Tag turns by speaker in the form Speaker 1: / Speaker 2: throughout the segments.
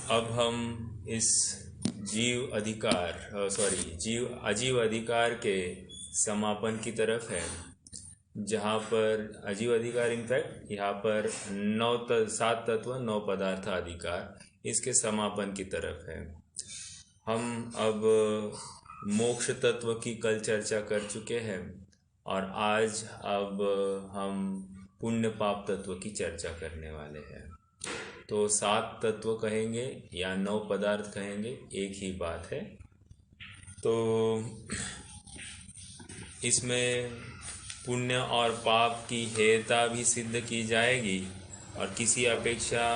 Speaker 1: अब हम इस जीव अजीव अधिकार के समापन की तरफ है, जहाँ पर अजीव अधिकार इनफैक्ट यहाँ पर 7 तत्व 9 पदार्थ अधिकार इसके समापन की तरफ है। हम अब मोक्ष तत्व की कल चर्चा कर चुके हैं और आज अब हम पुण्य पाप तत्व की चर्चा करने वाले हैं। तो 7 तत्व कहेंगे या 9 पदार्थ कहेंगे, एक ही बात है। तो इसमें पुण्य और पाप की हेयता भी सिद्ध की जाएगी और किसी अपेक्षा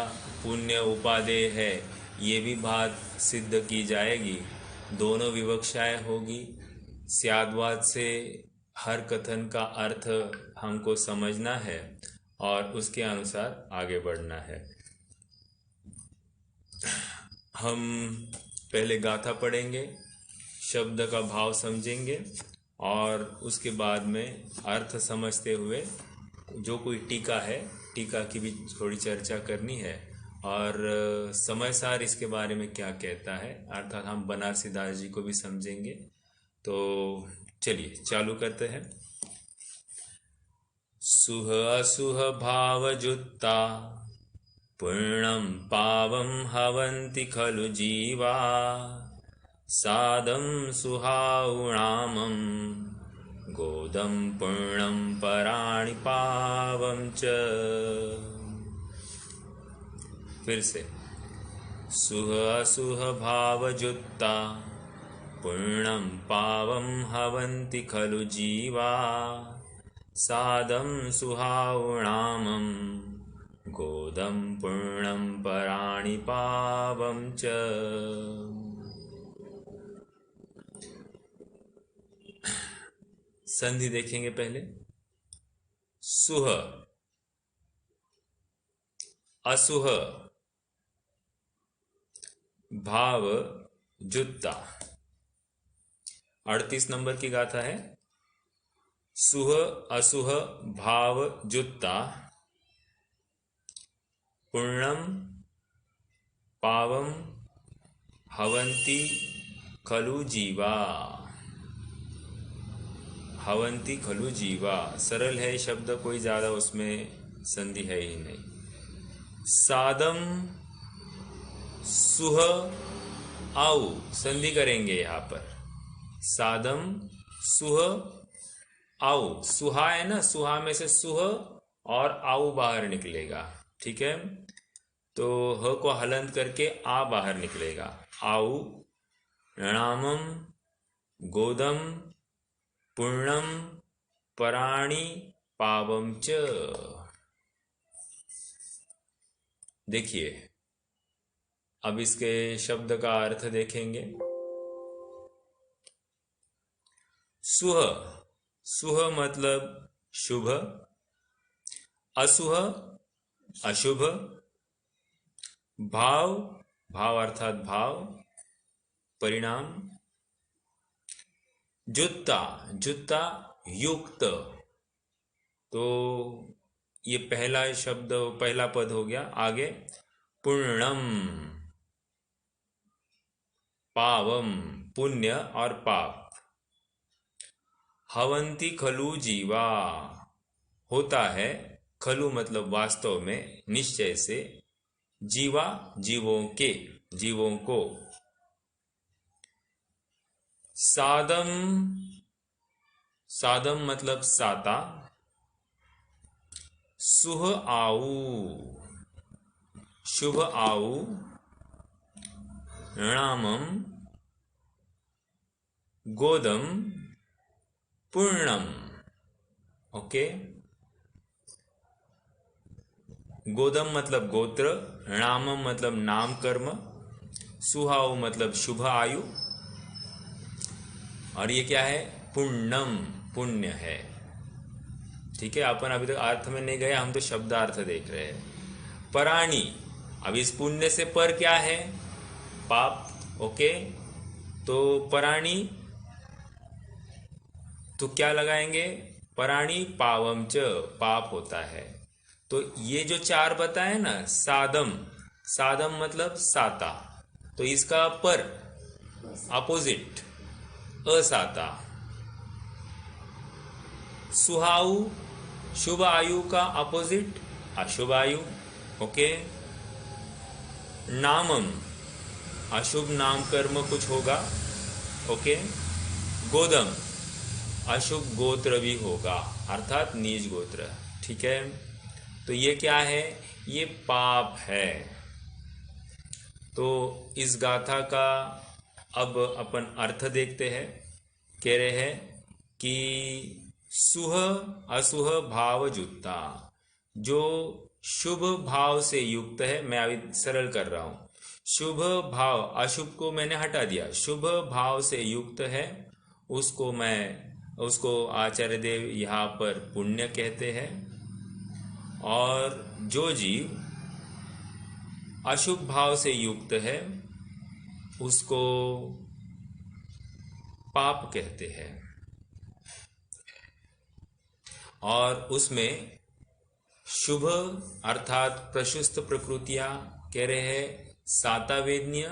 Speaker 1: पुण्य उपादेय है ये भी बात सिद्ध की जाएगी। दोनों विवक्षाएं होगी। स्याद्वाद से हर कथन का अर्थ हमको समझना है और उसके अनुसार आगे बढ़ना है। हम पहले गाथा पढ़ेंगे, शब्द का भाव समझेंगे और उसके बाद में अर्थ समझते हुए जो कोई टीका है, टीका की भी थोड़ी चर्चा करनी है और समयसार इसके बारे में क्या कहता है, अर्थात हम बनारसी दास जी को भी समझेंगे। तो चलिए चालू करते हैं। सुह असुह भाव जुत्ता पूर्णं पावं हवन्ति खलु जीवा सादं सुहाउणामं गोदं पूर्णं पराणि पावं च। फिर से सुह असुह भावजुत्ता पूर्णं पावं हवन्ति खलु जीवा सादं सुहाउणामं गोदं पूर्णं पराणि पावं च। संधि देखेंगे पहले। सुह असुह भाव जुत्ता, 38 नंबर की गाथा है। सुह असुह भाव जुत्ता पूर्णम पावम हवंती खलु जीवा। हवंती खलु जीवा सरल है शब्द, कोई ज़्यादा उसमें संधि है ही नहीं। सादम सुह आउ संधि करेंगे यहाँ पर। सादम सुह आउ, सुहा है ना, सुहा में से सुह और आउ बाहर निकलेगा, ठीक है। तो ह को हलंत करके आ बाहर निकलेगा। आउ णामम गोदम पूर्णम पराणि पावम च। देखिए अब इसके शब्द का अर्थ देखेंगे। सुह, सुह मतलब शुभ, असुह अशुभ, भाव, भाव अर्थात भाव परिणाम, जुत्ता, जुत्ता युक्त। तो ये पहला शब्द, पहला पद हो गया। आगे पूर्णम पावम पुण्य और पाप, हवंती खलु जीवा होता है, खलु मतलब वास्तव में, निश्चय से, जीवा जीवों के, जीवों को। सादम, सादम मतलब साता, सुह आऊ शुभ आऊ, णामम गोदम पूर्णम। ओके, गोदम मतलब गोत्र, णामम मतलब नाम कर्म, सुहाऊ मतलब शुभ आयु, और ये क्या है, पुण्यम पुण्य है। ठीक है, अपन अभी तक अर्थ में नहीं गए, हम तो शब्दार्थ देख रहे हैं। पराणी, अब इस पुण्य से पर क्या है, पाप। ओके, तो पराणी तो क्या लगाएंगे, पराणी पावम च, पाप होता है। तो ये जो चार बताए ना, सादम, सादम मतलब साता, तो इसका पर अपोजिट असाता। सुहाऊ शुभ आयु का अपोजिट अशुभ आयु। ओके। नामम अशुभ नाम कर्म कुछ होगा। ओके। गोदम अशुभ गोत्र भी होगा, अर्थात नीच गोत्र। ठीक है, तो ये क्या है, ये पाप है। तो इस गाथा का अब अपन अर्थ देखते हैं। कह रहे हैं कि सुह असुह भाव जुत्ता, जो शुभ भाव से युक्त है, मैं अभी सरल कर रहा हूं, शुभ भाव, अशुभ को मैंने हटा दिया, शुभ भाव से युक्त है, उसको आचार्य देव यहाँ पर पुण्य कहते हैं। और जो जीव अशुभ भाव से युक्त है उसको पाप कहते हैं। और उसमें शुभ अर्थात प्रशस्त प्रकृतियां कह रहे हैं साता वेदनीय,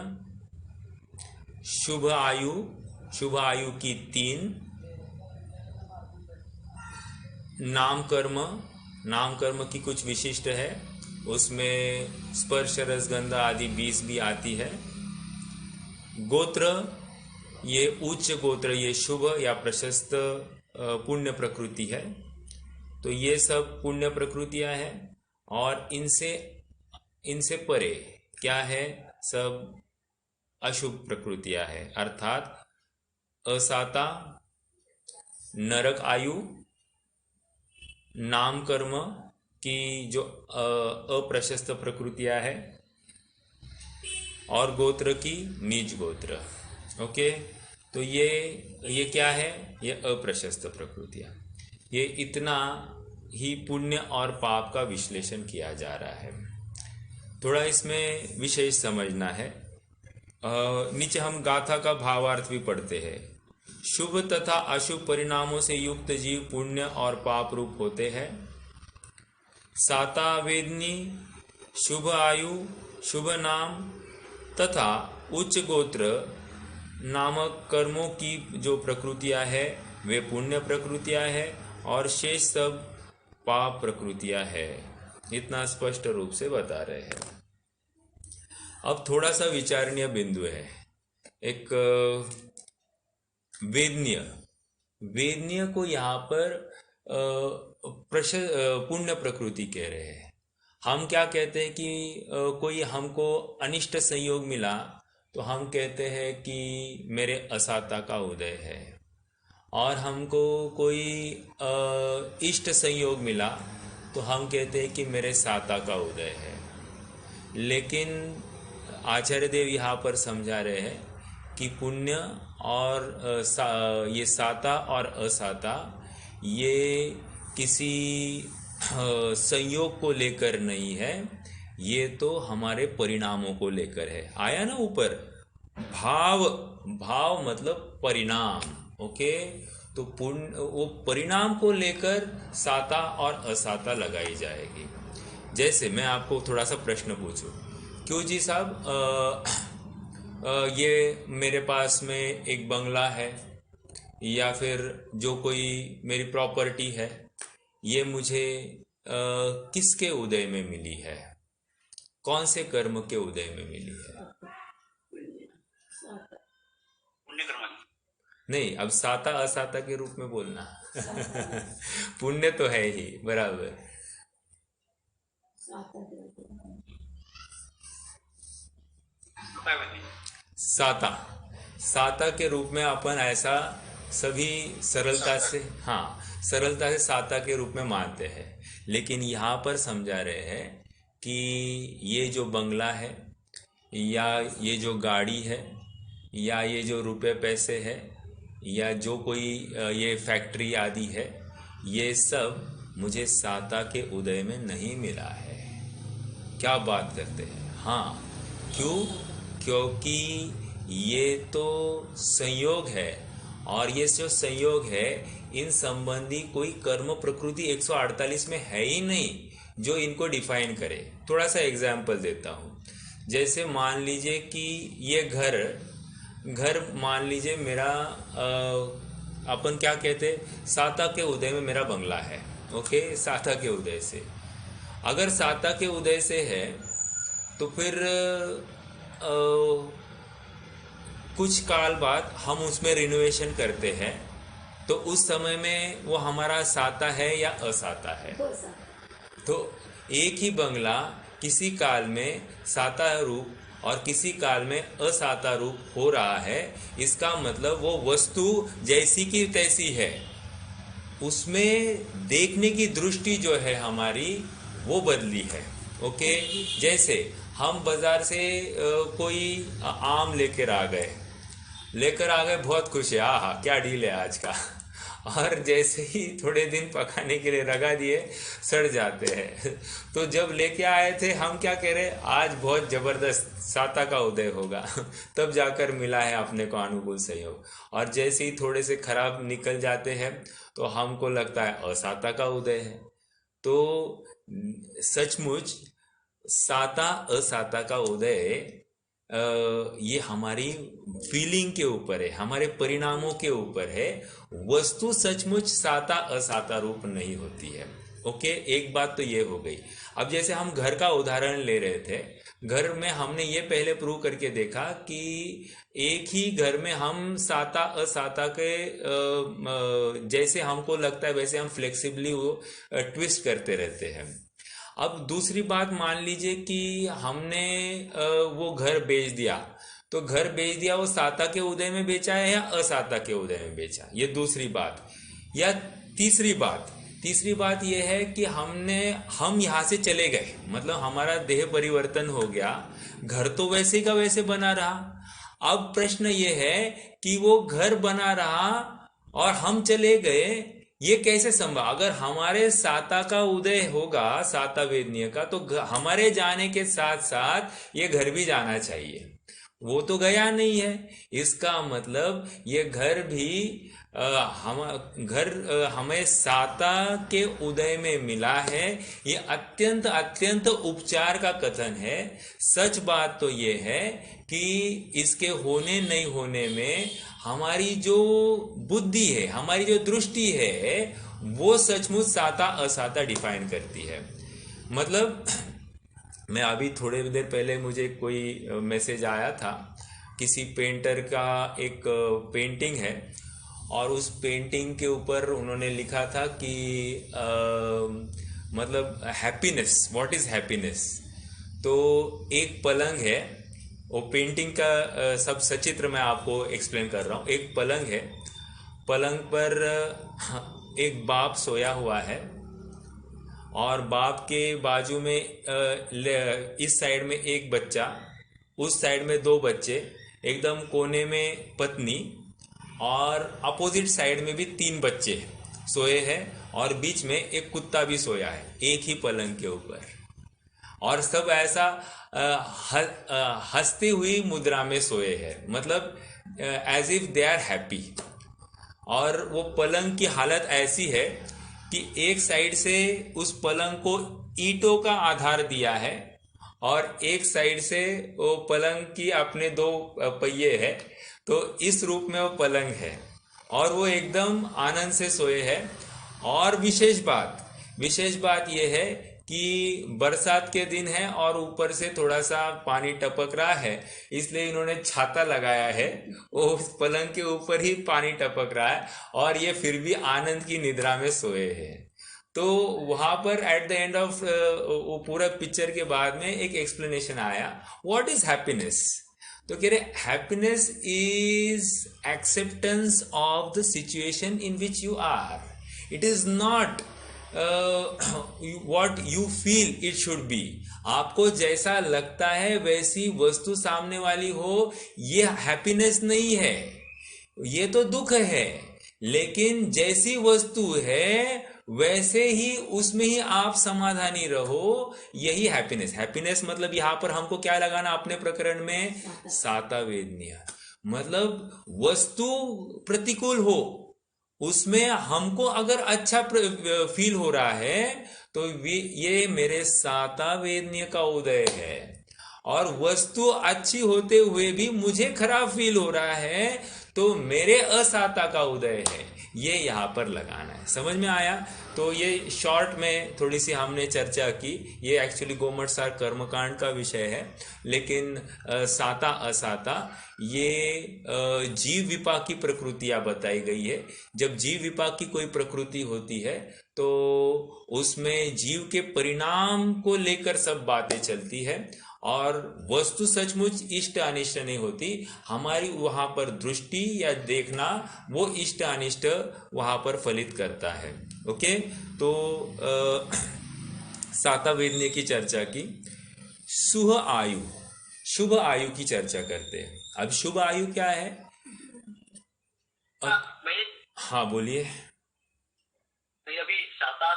Speaker 1: शुभ आयु की 3, नाम कर्म की कुछ विशिष्ट है, उसमें स्पर्श रसगंध आदि 20 भी आती है। गोत्र, ये उच्च गोत्र, ये शुभ या प्रशस्त पुण्य प्रकृति है, तो ये सब पुण्य प्रकृतियां हैं। और इनसे परे क्या है, सब अशुभ प्रकृतियां हैं, अर्थात असाता, नरक आयु, नाम कर्म की जो अप्रशस्त प्रकृतियां है, और गोत्र की नीच गोत्र। ओके, तो ये क्या है, ये अप्रशस्त प्रकृतियां। ये इतना ही पुण्य और पाप का विश्लेषण किया जा रहा है। थोड़ा इसमें विशेष समझना है। नीचे हम गाथा का भावार्थ भी पढ़ते हैं। शुभ तथा अशुभ परिणामों से युक्त जीव पुण्य और पाप रूप होते हैं। साता वेदनी, शुभ आयु, शुभ नाम तथा उच्च गोत्र नामक कर्मों की जो प्रकृतियां है वे पुण्य प्रकृतियां है, और शेष सब पाप प्रकृतियां है। इतना स्पष्ट रूप से बता रहे हैं। अब थोड़ा सा विचारणीय बिंदु है। एक वेदनीय को यहाँ पर पुण्य प्रकृति कह रहे हैं। हम क्या कहते हैं कि कोई हमको अनिष्ट संयोग मिला तो हम कहते हैं कि मेरे असाता का उदय है, और हमको कोई इष्ट संयोग मिला तो हम कहते हैं कि मेरे साता का उदय है। लेकिन आचार्य देव यहाँ पर समझा रहे हैं कि पुण्य और ये साता और असाता ये किसी संयोग को लेकर नहीं है, ये तो हमारे परिणामों को लेकर है। आया ना ऊपर, भाव मतलब परिणाम। ओके, तो वो परिणाम को लेकर साता और असाता लगाई जाएगी। जैसे मैं आपको थोड़ा सा प्रश्न पूछूं, क्यों जी साहब, ये मेरे पास में एक बंगला है या फिर जो कोई मेरी प्रॉपर्टी है, ये मुझे किसके उदय में मिली है, कौन से कर्म के उदय में मिली है? नहीं, अब साता असाता के रूप में बोलना। पुण्य तो है ही, बराबर। साता के रूप में अपन ऐसा सभी सरलता से साता के रूप में मानते हैं। लेकिन यहाँ पर समझा रहे हैं कि ये जो बंगला है, या ये जो गाड़ी है, या ये जो रुपए पैसे है, या जो कोई ये फैक्ट्री आदि है, ये सब मुझे साता के उदय में नहीं मिला है। क्या बात करते हैं? हाँ, क्योंकि ये तो संयोग है, और ये जो संयोग है इन संबंधी कोई कर्म प्रकृति 148 में है ही नहीं जो इनको डिफाइन करे। थोड़ा सा एग्जाम्पल देता हूँ। जैसे मान लीजिए कि ये घर घर मान लीजिए मेरा अपन क्या कहते, साता के उदय में मेरा बंगला है। ओके, साता के उदय से, अगर साता के उदय से है तो फिर कुछ काल बाद हम उसमें रिनोवेशन करते हैं, तो उस समय में वो हमारा साता है या असाता है। तो एक ही बंगला किसी काल में साता रूप और किसी काल में असाता रूप हो रहा है, इसका मतलब वो वस्तु जैसी की तैसी है, उसमें देखने की दृष्टि जो है हमारी वो बदली है। ओके, जैसे हम बाजार से कोई आम लेकर आ गए, बहुत खुश है, आहा क्या डील है आज का, और जैसे ही थोड़े दिन पकाने के लिए लगा दिए सड़ जाते हैं। तो जब लेके आए थे हम क्या कह रहे, आज बहुत जबरदस्त साता का उदय होगा, तब जाकर मिला है अपने को अनुकूल संयोग, और जैसे ही थोड़े से खराब निकल जाते हैं तो हमको लगता है असाता का उदय है। तो सचमुच साता असाता का उदय ये हमारी फीलिंग के ऊपर है, हमारे परिणामों के ऊपर है। वस्तु सचमुच साता असाता रूप नहीं होती है। ओके, एक बात तो ये हो गई। अब जैसे हम घर का उदाहरण ले रहे थे, घर में हमने ये पहले प्रूव करके देखा कि एक ही घर में हम साता असाता के जैसे हमको लगता है वैसे हम फ्लेक्सिबली वो ट्विस्ट करते रहते हैं। अब दूसरी बात मान लीजिए कि हमने वो घर बेच दिया, तो घर बेच दिया वो साता के उदय में बेचा है या असाता के उदय में बेचा, ये दूसरी बात। या तीसरी बात ये है कि हम यहाँ से चले गए, मतलब हमारा देह परिवर्तन हो गया, घर तो वैसे का वैसे बना रहा। अब प्रश्न ये है कि वो घर बना रहा और हम चले गए, ये कैसे संभव? अगर हमारे साता का उदय होगा, साता वेदनीय का, तो हमारे जाने के साथ साथ ये घर भी जाना चाहिए। वो तो गया नहीं है, इसका मतलब ये घर भी हमें साता के उदय में मिला है। ये अत्यंत अत्यंत उपचार का कथन है। सच बात तो ये है कि इसके होने नहीं होने में हमारी जो बुद्धि है, हमारी जो दृष्टि है, वो सचमुच साता असाता डिफाइन करती है। मतलब मैं अभी थोड़े देर पहले मुझे कोई मैसेज आया था, किसी पेंटर का एक पेंटिंग है और उस पेंटिंग के ऊपर उन्होंने लिखा था कि मतलब हैप्पीनेस, व्हाट इज हैप्पीनेस। तो एक पलंग है, वो पेंटिंग का सब सचित्र मैं आपको एक्सप्लेन कर रहा हूँ। एक पलंग है, पलंग पर एक बाप सोया हुआ है और बाप के बाजू में इस साइड में एक बच्चा, उस साइड में दो बच्चे, एकदम कोने में पत्नी, और अपोजिट साइड में भी 3 बच्चे सोए हैं, और बीच में एक कुत्ता भी सोया है एक ही पलंग के ऊपर। और सब ऐसा हंसती हुई मुद्रा में सोए हैं, मतलब as if they are happy. और वो पलंग की हालत ऐसी है कि एक साइड से उस पलंग को ईंटों का आधार दिया है और एक साइड से वो पलंग की अपने 2 पहिए है, तो इस रूप में वो पलंग है और वो एकदम आनंद से सोए है। और विशेष बात ये है कि बरसात के दिन है और ऊपर से थोड़ा सा पानी टपक रहा है, इसलिए इन्होंने छाता लगाया है, वो उस पलंग के ऊपर ही पानी टपक रहा है और ये फिर भी आनंद की निद्रा में सोए हैं। तो वहां पर एट द एंड ऑफ वो पूरा पिक्चर के बाद में एक एक्सप्लेनेशन आया, व्हाट इज हैप्पीनेस। तो कह रहे happiness is acceptance of the situation in which you are, it is not what you feel it should be। आपको जैसा लगता है वैसी वस्तु सामने वाली हो, ये हैप्पीनेस नहीं है, ये तो दुख है। लेकिन जैसी वस्तु है वैसे ही उसमें ही आप समाधानी रहो, यही हैप्पीनेस। हैप्पीनेस मतलब यहां पर हमको क्या लगाना अपने प्रकरण में, साता वेदनीय। मतलब वस्तु प्रतिकूल हो, उसमें हमको अगर अच्छा फील हो रहा है तो ये मेरे साता वेदनीय का उदय है। और वस्तु अच्छी होते हुए भी मुझे खराब फील हो रहा है, तो मेरे असाता का उदय है, ये यहाँ पर लगाना है। समझ में आया? तो ये शॉर्ट में थोड़ी सी हमने चर्चा की। ये एक्चुअली गोमटसार कर्मकांड का विषय है, लेकिन साता असाता ये जीव विपाक की प्रकृतियां बताई गई है। जब जीव विपाक की कोई प्रकृति होती है तो उसमें जीव के परिणाम को लेकर सब बातें चलती है, और वस्तु सचमुच इष्ट अनिष्ट नहीं होती। हमारी वहां पर दृष्टि या देखना वो इष्ट अनिष्ट वहां पर फलित करता है। ओके, तो साता वेदने की चर्चा की। शुभ आयु, शुभ आयु की चर्चा करते हैं। अब शुभ आयु क्या है? हाँ बोलिए।
Speaker 2: अभी साता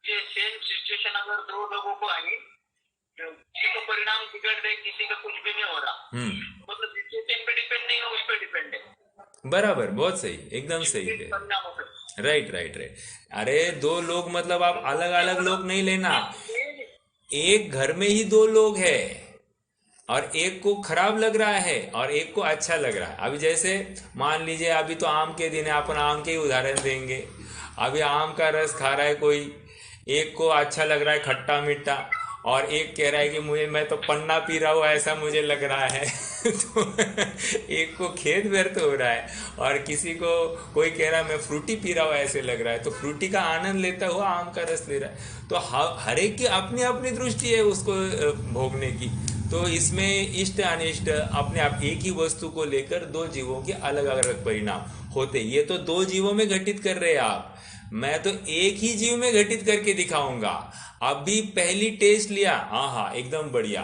Speaker 2: ये सेम सिचुएशन अगर दो लोगों को आई, तो किसी का परिणाम बिगड़ रहे, किसी का कुछ भी नहीं हो रहा, मतलब सिचुएशन पे डिपेंड नहीं है, उस पे डिपेंड है।
Speaker 1: बराबर, बहुत सही, एकदम सही है। Right right right. अरे दो लोग मतलब आप अलग अलग लोग नहीं लेना, एक घर में ही दो लोग हैं और एक को खराब लग रहा है और एक को अच्छा लग रहा है। अभी जैसे मान लीजिए अभी तो आम के दिन है, अपन आम के ही उदाहरण देंगे। अभी आम का रस खा रहा है कोई, एक को अच्छा लग रहा है खट्टा मीठा, और एक कह रहा है कि मैं तो पन्ना पी रहा हूँ ऐसा मुझे लग रहा है तो एक को खेद व्यर्थ हो रहा है, और किसी को कोई कह रहा है मैं फ्रूटी पी रहा हूँ ऐसे लग रहा है, तो फ्रूटी का आनंद लेता हुआ आम का रस ले रहा है। तो हर एक की अपनी अपनी दृष्टि है उसको भोगने की। तो इसमें इष्ट अनिष्ट अपने आप एक ही वस्तु को लेकर दो जीवों के अलग अलग परिणाम होते। ये तो दो जीवों में घटित कर रहे हैं आप, मैं तो एक ही जीव में घटित करके दिखाऊंगा। अभी पहली टेस्ट लिया, हाँ एकदम बढ़िया,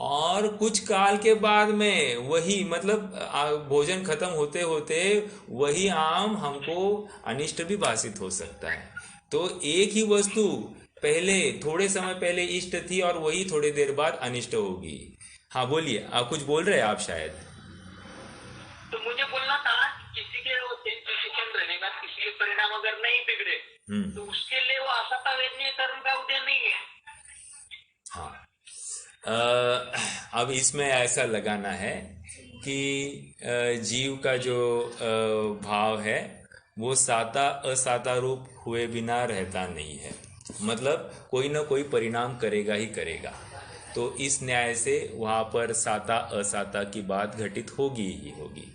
Speaker 1: और कुछ काल के बाद में वही मतलब भोजन खत्म होते होते वही आम हमको अनिष्ट भी भाषित हो सकता है। तो एक ही वस्तु पहले थोड़े समय पहले इष्ट थी और वही थोड़ी देर बाद अनिष्ट होगी। हाँ बोलिए, आप कुछ बोल रहे हैं आप शायद।
Speaker 2: तो मुझे बोलना था, किसी के वो सिचुएशन रहेगा, किसी के परिणाम अगर नहीं बिगड़े तो उसके लिए वो असाता वेदनीय कर्म का उदय नहीं है।
Speaker 1: हाँ, अब इसमें ऐसा लगाना है कि जीव का जो भाव है वो साता असाता रूप हुए बिना रहता नहीं है, मतलब कोई ना कोई परिणाम करेगा ही करेगा। तो इस न्याय से वहाँ पर साता असाता की बात घटित होगी ही होगी।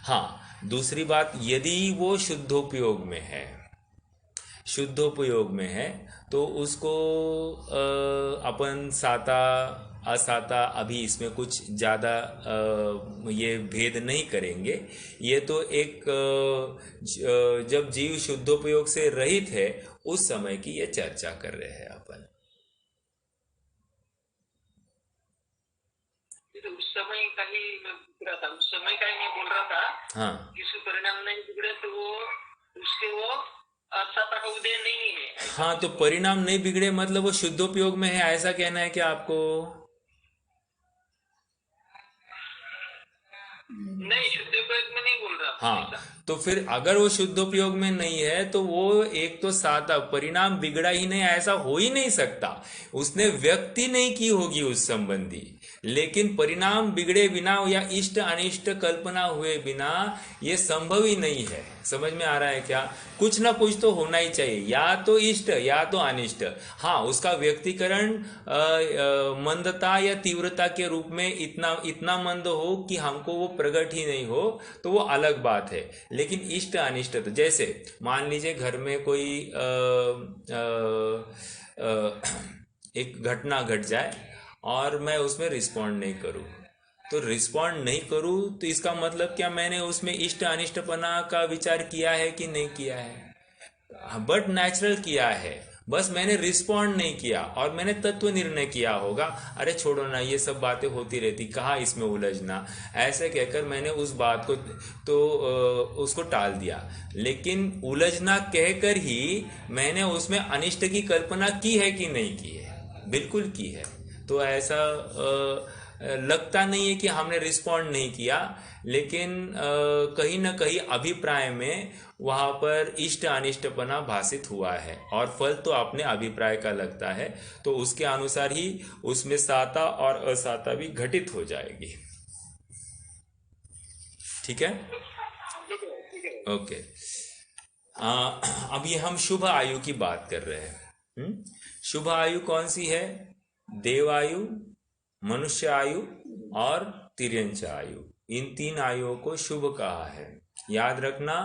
Speaker 1: हाँ, दूसरी बात, यदि वो शुद्धोपयोग में है, शुद्धोपयोग में है तो उसको अपन साता असाता अभी इसमें कुछ ज़्यादा ये भेद नहीं करेंगे। ये तो एक जब जीव शुद्धोपयोग से रहित है उस समय की ये चर्चा कर रहे हैं अपन।
Speaker 2: तो उस समय का ही बिगड़ा था, उस समय का ही नहीं बोल रहा था।
Speaker 1: हाँ,
Speaker 2: किसी परिणाम नहीं बिगड़े तो वो उसके वो असाता का उदय नहीं है।
Speaker 1: हाँ, तो परिणाम नहीं बिगड़े मतलब वो शुद्धोपयोग में है, ऐसा कहना है क्या आपको?
Speaker 2: नहीं, शुद्धोपयोग में नहीं बोल रहा।
Speaker 1: हाँ, तो फिर अगर वो शुद्धोपयोग में नहीं है तो वो एक तो साता परिणाम बिगड़ा ही नहीं, ऐसा हो ही नहीं सकता। उसने व्यक्ति नहीं की होगी उस संबंधी, लेकिन परिणाम बिगड़े बिना या इष्ट अनिष्ट कल्पना हुए बिना ये संभव ही नहीं है। समझ में आ रहा है क्या? कुछ ना कुछ तो होना ही चाहिए, या तो इष्ट या तो अनिष्ट। हाँ, उसका व्यक्तिकरण मंदता या तीव्रता के रूप में इतना मंद हो कि हमको वो प्रकट ही नहीं हो तो वो अलग बात है। लेकिन इष्ट अनिष्ट तो जैसे मान लीजिए घर में कोई एक घटना घट जाए और मैं उसमें रिस्पॉन्ड नहीं करूँ, तो रिस्पॉन्ड नहीं करूँ तो इसका मतलब क्या मैंने उसमें इष्ट अनिष्टपना का विचार किया है कि नहीं किया है? बट नेचुरल किया है, बस मैंने रिस्पॉन्ड नहीं किया और मैंने तत्व निर्णय किया होगा, अरे छोड़ो ना ये सब बातें होती रहती, कहाँ इसमें उलझना, ऐसे कहकर मैंने उस बात को तो उसको टाल दिया। लेकिन उलझना कहकर ही मैंने उसमें अनिष्ट की कल्पना की है कि नहीं की है? बिल्कुल की है। तो ऐसा लगता नहीं है कि हमने रिस्पॉन्ड नहीं किया, लेकिन कहीं ना कहीं अभिप्राय में वहाँ पर इष्ट अनिष्टपना भाषित हुआ है और फल तो अपने अभिप्राय का लगता है, तो उसके अनुसार ही उसमें साता और असाता भी घटित हो जाएगी। ठीक है, ओके। अभी हम शुभ आयु की बात कर रहे हैं। शुभ आयु कौन सी है? देव आयु, मनुष्य आयु और तिर्यंच आयु। इन 3 आयुओं को शुभ कहा है। याद रखना,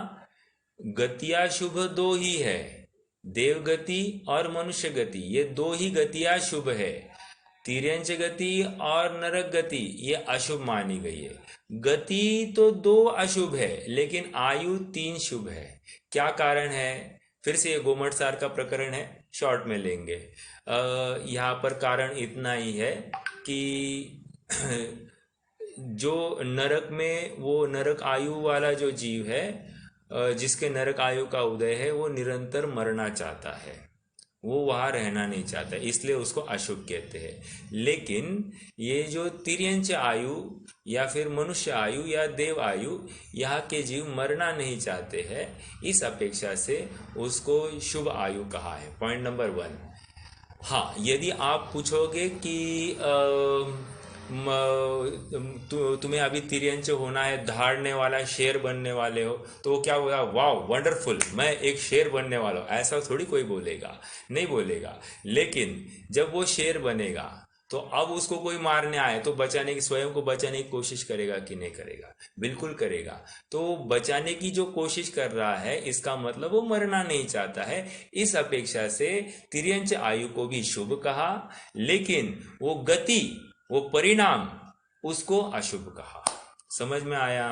Speaker 1: गतियां शुभ 2 ही है, देव गति और मनुष्य गति, ये 2 ही गतियां शुभ है। तिर्यंच गति और नरक गति ये अशुभ मानी गई है। गति तो 2 अशुभ है, लेकिन आयु 3 शुभ है। क्या कारण है? फिर से ये गोमटसार का प्रकरण है, शॉर्ट में लेंगे। यहाँ पर कारण इतना ही है कि जो नरक में, वो नरक आयु वाला जो जीव है, जिसके नरक आयु का उदय है, वो निरंतर मरना चाहता है, वो वहाँ रहना नहीं चाहता, इसलिए उसको अशुभ कहते हैं। लेकिन ये जो तिर्यंच आयु या फिर मनुष्य आयु या देव आयु, यहाँ के जीव मरना नहीं चाहते हैं, इस अपेक्षा से उसको शुभ आयु कहा है। Point number 1। हाँ, यदि आप पूछोगे कि तुम्हें अभी तिर्यंच होना है, धाड़ने वाला शेर बनने वाले हो, तो वो क्या होगा? वाह वंडरफुल, मैं एक शेर बनने वाला हूँ, ऐसा थोड़ी कोई बोलेगा, नहीं बोलेगा। लेकिन जब वो शेर बनेगा तो अब उसको कोई मारने आए तो बचाने की, स्वयं को बचाने की कोशिश करेगा कि नहीं करेगा? बिल्कुल करेगा। तो बचाने की जो कोशिश कर रहा है, इसका मतलब वो मरना नहीं चाहता है। इस अपेक्षा से तिर्यंच आयु को भी शुभ कहा, लेकिन वो गति, वो परिणाम, उसको अशुभ कहा। समझ में आया?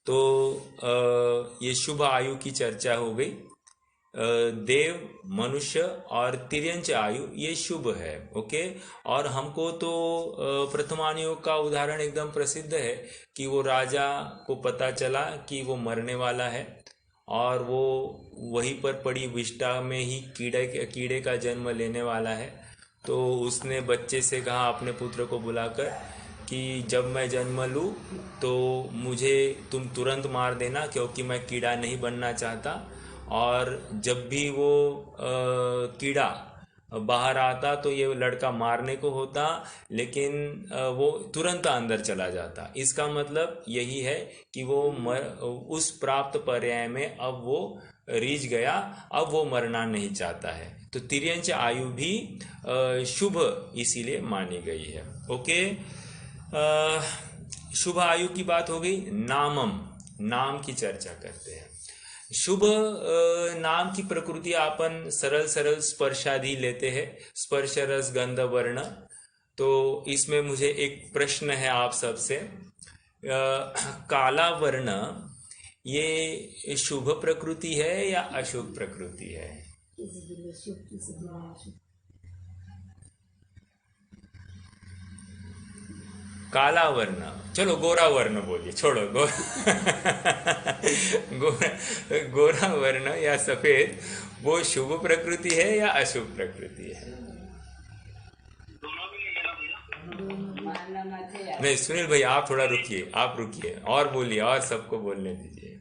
Speaker 1: तो ये शुभ आयु की चर्चा हो गई। देव, मनुष्य और तिर्यंच आयु ये शुभ है। ओके। और हमको तो प्रथमानुयोग का उदाहरण एकदम प्रसिद्ध है कि वो राजा को पता चला कि वो मरने वाला है और वो वहीं पर पड़ी विष्ठा में ही कीड़े का जन्म लेने वाला है। तो उसने बच्चे से कहा, अपने पुत्र को बुलाकर, कि जब मैं जन्म लूँ तो मुझे तुम तुरंत मार देना, क्योंकि मैं कीड़ा नहीं बनना चाहता। और जब भी वो कीड़ा बाहर आता तो ये लड़का मारने को होता, लेकिन वो तुरंत अंदर चला जाता। इसका मतलब यही है कि वो उस प्राप्त पर्याय में अब वो रीझ गया, अब वो मरना नहीं चाहता है। तो तिर्यंच आयु भी शुभ इसीलिए मानी गई है। ओके। शुभ आयु की बात हो गई। नामम, नाम की चर्चा करते हैं। शुभ नाम की प्रकृति अपन सरल सरल स्पर्शादि लेते हैं, स्पर्श रस गंध वर्ण। तो इसमें मुझे एक प्रश्न है आप सबसे, काला वर्ण ये शुभ प्रकृति है या अशुभ प्रकृति है? काला वर्ण, चलो गोरा वर्ण बोलिए, छोड़ो गोरा वर्ण या सफेद, वो शुभ प्रकृति है या अशुभ प्रकृति है? नहीं सुनील भाई, आप थोड़ा रुकिए, आप रुकिए और बोलिए, और सबको बोलने दीजिए।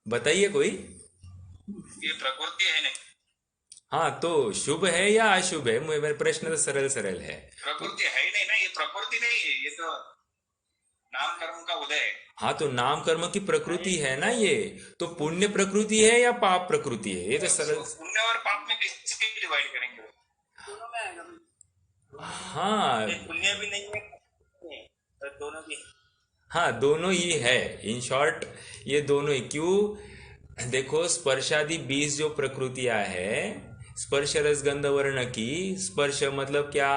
Speaker 1: बताइए कोई।
Speaker 2: ये प्रकृति है नहीं।
Speaker 1: हाँ, तो शुभ है या अशुभ है? मेरा प्रश्न तो सरल सरल है।
Speaker 2: प्रकृति है ही नहीं ना, ये प्रकृति नहीं है, ये तो नाम कर्म का उदय है।
Speaker 1: हाँ, तो नाम कर्म की प्रकृति है ना ये, तो पुण्य प्रकृति है या पाप प्रकृति है? ये तो सरल।
Speaker 2: पुण्य और पाप में किसके डिवाइड करेंगे?
Speaker 1: हाँ,
Speaker 2: पुण्य भी नहीं है, दोनों भी।
Speaker 1: हाँ, दोनों ही है। इन शॉर्ट ये दोनों ही। क्यों? देखो, स्पर्शादि 20 जो प्रकृतियां है, स्पर्श रस गंध वर्ण की, स्पर्श मतलब क्या?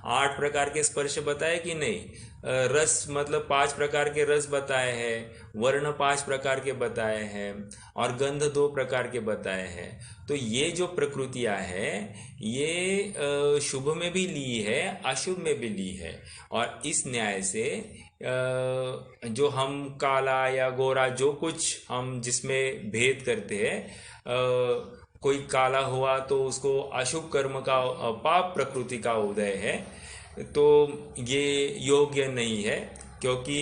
Speaker 1: 8 प्रकार के स्पर्श बताए कि नहीं? रस मतलब 5 प्रकार के रस बताए हैं, वर्ण 5 प्रकार के बताए हैं, और गंध 2 प्रकार के बताए हैं। तो ये जो प्रकृतियां हैं, ये शुभ में भी ली है, अशुभ में भी ली है। और इस न्याय से जो हम काला या गोरा जो कुछ हम जिसमें भेद करते हैं, कोई काला हुआ तो उसको अशुभ कर्म का पाप प्रकृति का उदय है, तो ये योग्य नहीं है, क्योंकि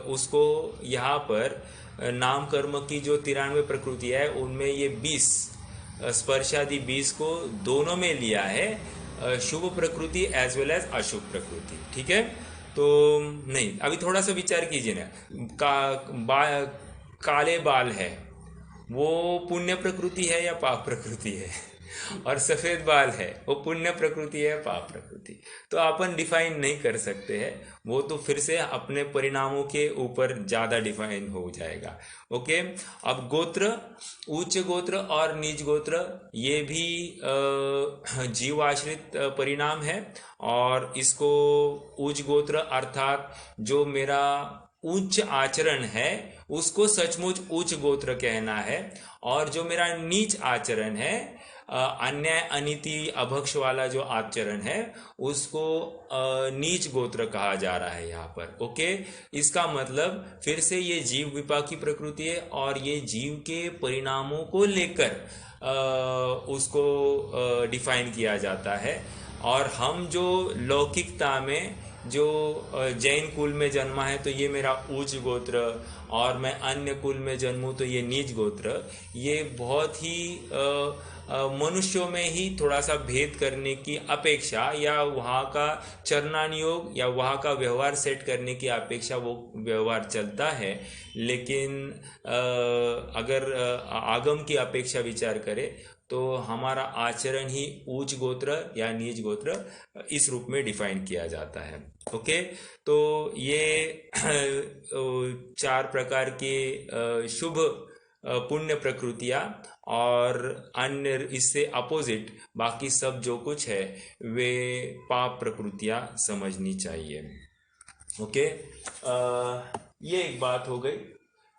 Speaker 1: उसको यहाँ पर नाम कर्म की जो 93 प्रकृति है उनमें ये 20 स्पर्शादि 20 को दोनों में लिया है, शुभ प्रकृति एज वेल एज अशुभ प्रकृति। ठीक है, तो नहीं, अभी थोड़ा सा विचार कीजिए ना, काले बाल है वो पुण्य प्रकृति है या पाप प्रकृति है, और सफेद बाल है वो पुण्य प्रकृति है पाप प्रकृति, तो अपन डिफाइन नहीं कर सकते हैं, वो तो फिर से अपने परिणामों के ऊपर ज़्यादा डिफाइन हो जाएगा। ओके, अब गोत्र, उच्च गोत्र और नीच गोत्र ये भी जीवाश्रित परिणाम है, और इसको उच्च गोत्र अर्थात जो मेरा उच्च आचरण है उसको सचमुच उच्च गोत्र कहना है, और जो मेरा नीच आचरण है, अन्याय अनीति अभक्ष वाला जो आचरण है उसको नीच गोत्र कहा जा रहा है यहाँ पर। ओके, इसका मतलब फिर से ये जीव विपाकी प्रकृति है, और ये जीव के परिणामों को लेकर उसको डिफाइन किया जाता है। और हम जो लौकिकता में जो जैन कुल में जन्मा है तो ये मेरा उच्च गोत्र, और मैं अन्य कुल में जन्मूँ तो ये नीच गोत्र, ये बहुत ही मनुष्यों में ही थोड़ा सा भेद करने की अपेक्षा, या वहाँ का चरणानुयोग या वहाँ का व्यवहार सेट करने की अपेक्षा वो व्यवहार चलता है। लेकिन अगर आगम की अपेक्षा विचार करें तो हमारा आचरण ही उच्च गोत्र या नीच गोत्र इस रूप में डिफाइन किया जाता है। ओके, तो ये 4 प्रकार के शुभ पुण्य प्रकृतियाँ और अन्य इससे अपोजिट बाकी सब जो कुछ है वे पाप प्रकृतियाँ समझनी चाहिए। ओके, ये एक बात हो गई।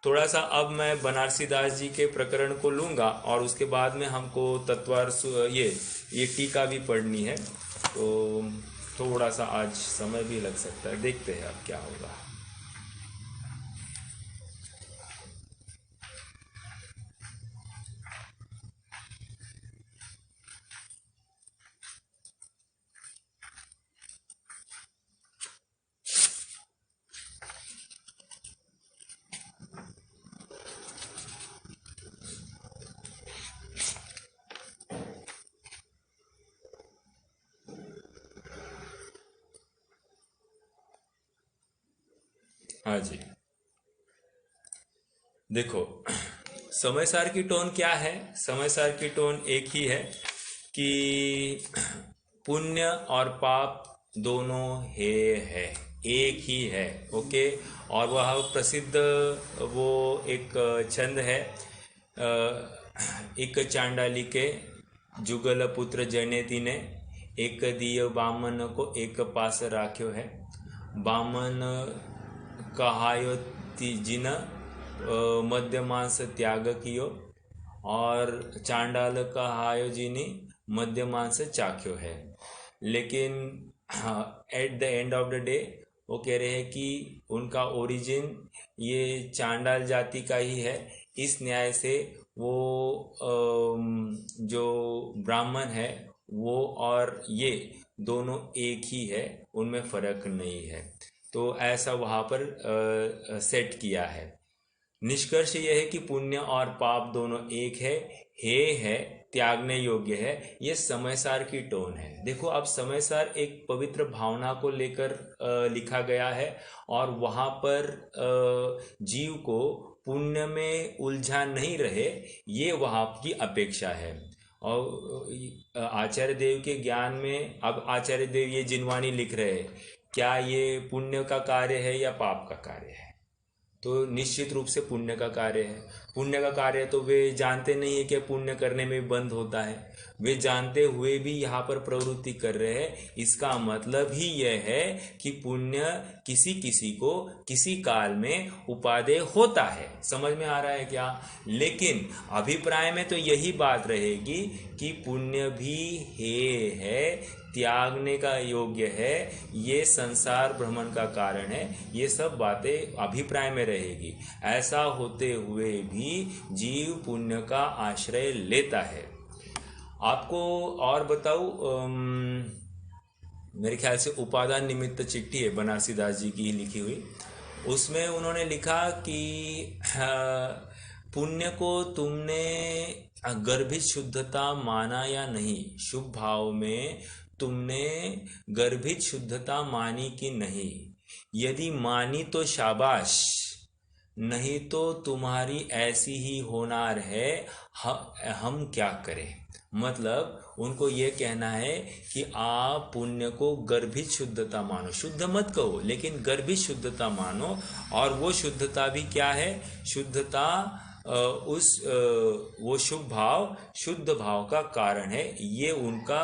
Speaker 1: थोड़ा सा अब मैं बनारसी दास जी के प्रकरण को लूँगा, और उसके बाद में हमको तत्वार ये टीका भी पढ़नी है, तो थोड़ा सा आज समय भी लग सकता है, देखते हैं अब क्या होगा। हाँ जी, देखो, समय सार की टोन क्या है? समय सार की टोन एक ही है कि पुण्य और पाप दोनों है, एक ही है। ओके, और वह प्रसिद्ध वो एक छंद है, एक चांडाली के जुगल पुत्र जनेती ने एक दियो बामन को एक पास राख्यो है, बामन कहायो जिन मध्य मांस त्याग कियो, और चांडाल कहायो जिनी मध्य मांस चाख्यो है। लेकिन at the end of the day वो कह रहे हैं कि उनका ओरिजिन ये चांडाल जाति का ही है। इस न्याय से वो जो ब्राह्मण है वो और ये दोनों एक ही है, उनमें फर्क नहीं है। तो ऐसा वहाँ पर सेट किया है। निष्कर्ष यह है कि पुण्य और पाप दोनों एक है, त्यागने योग्य है। ये समय सार की टोन है। देखो, अब समय सार एक पवित्र भावना को लेकर लिखा गया है, और वहाँ पर जीव को पुण्य में उलझा नहीं रहे, ये वहाँ की अपेक्षा है। और आचार्य देव के ज्ञान में अब आचार्य देव ये जिनवाणी लिख रहे हैं, क्या ये पुण्य का कार्य है या पाप का कार्य है? तो निश्चित रूप से पुण्य का कार्य है। पुण्य का कार्य तो वे जानते नहीं है कि पुण्य करने में बंद होता है, वे जानते हुए भी यहाँ पर प्रवृत्ति कर रहे हैं। इसका मतलब ही यह है कि पुण्य किसी किसी को किसी काल में उपादेय होता है। समझ में आ रहा है क्या? लेकिन अभिप्राय में तो यही बात रहेगी कि पुण्य भी है, त्यागने का योग्य है, ये संसार भ्रमण का कारण है, ये सब बातें अभिप्राय में रहेगी। ऐसा होते हुए भी जीव पुण्य का आश्रय लेता है। आपको और बताऊं, मेरे ख्याल से उपादान निमित्त चिट्ठी है बनारसी दास जी की लिखी हुई, उसमें उन्होंने लिखा कि पुण्य को तुमने गर्भित शुद्धता माना या नहीं, शुभ भाव में तुमने गर्भित शुद्धता मानी कि नहीं, यदि मानी तो शाबाश, नहीं तो तुम्हारी ऐसी ही होनार है, हम क्या करें। मतलब उनको ये कहना है कि आप पुण्य को गर्भित शुद्धता मानो, शुद्ध मत कहो लेकिन गर्भित शुद्धता मानो। और वो शुद्धता भी क्या है, शुद्धता वो शुभ भाव शुद्ध भाव का कारण है, ये उनका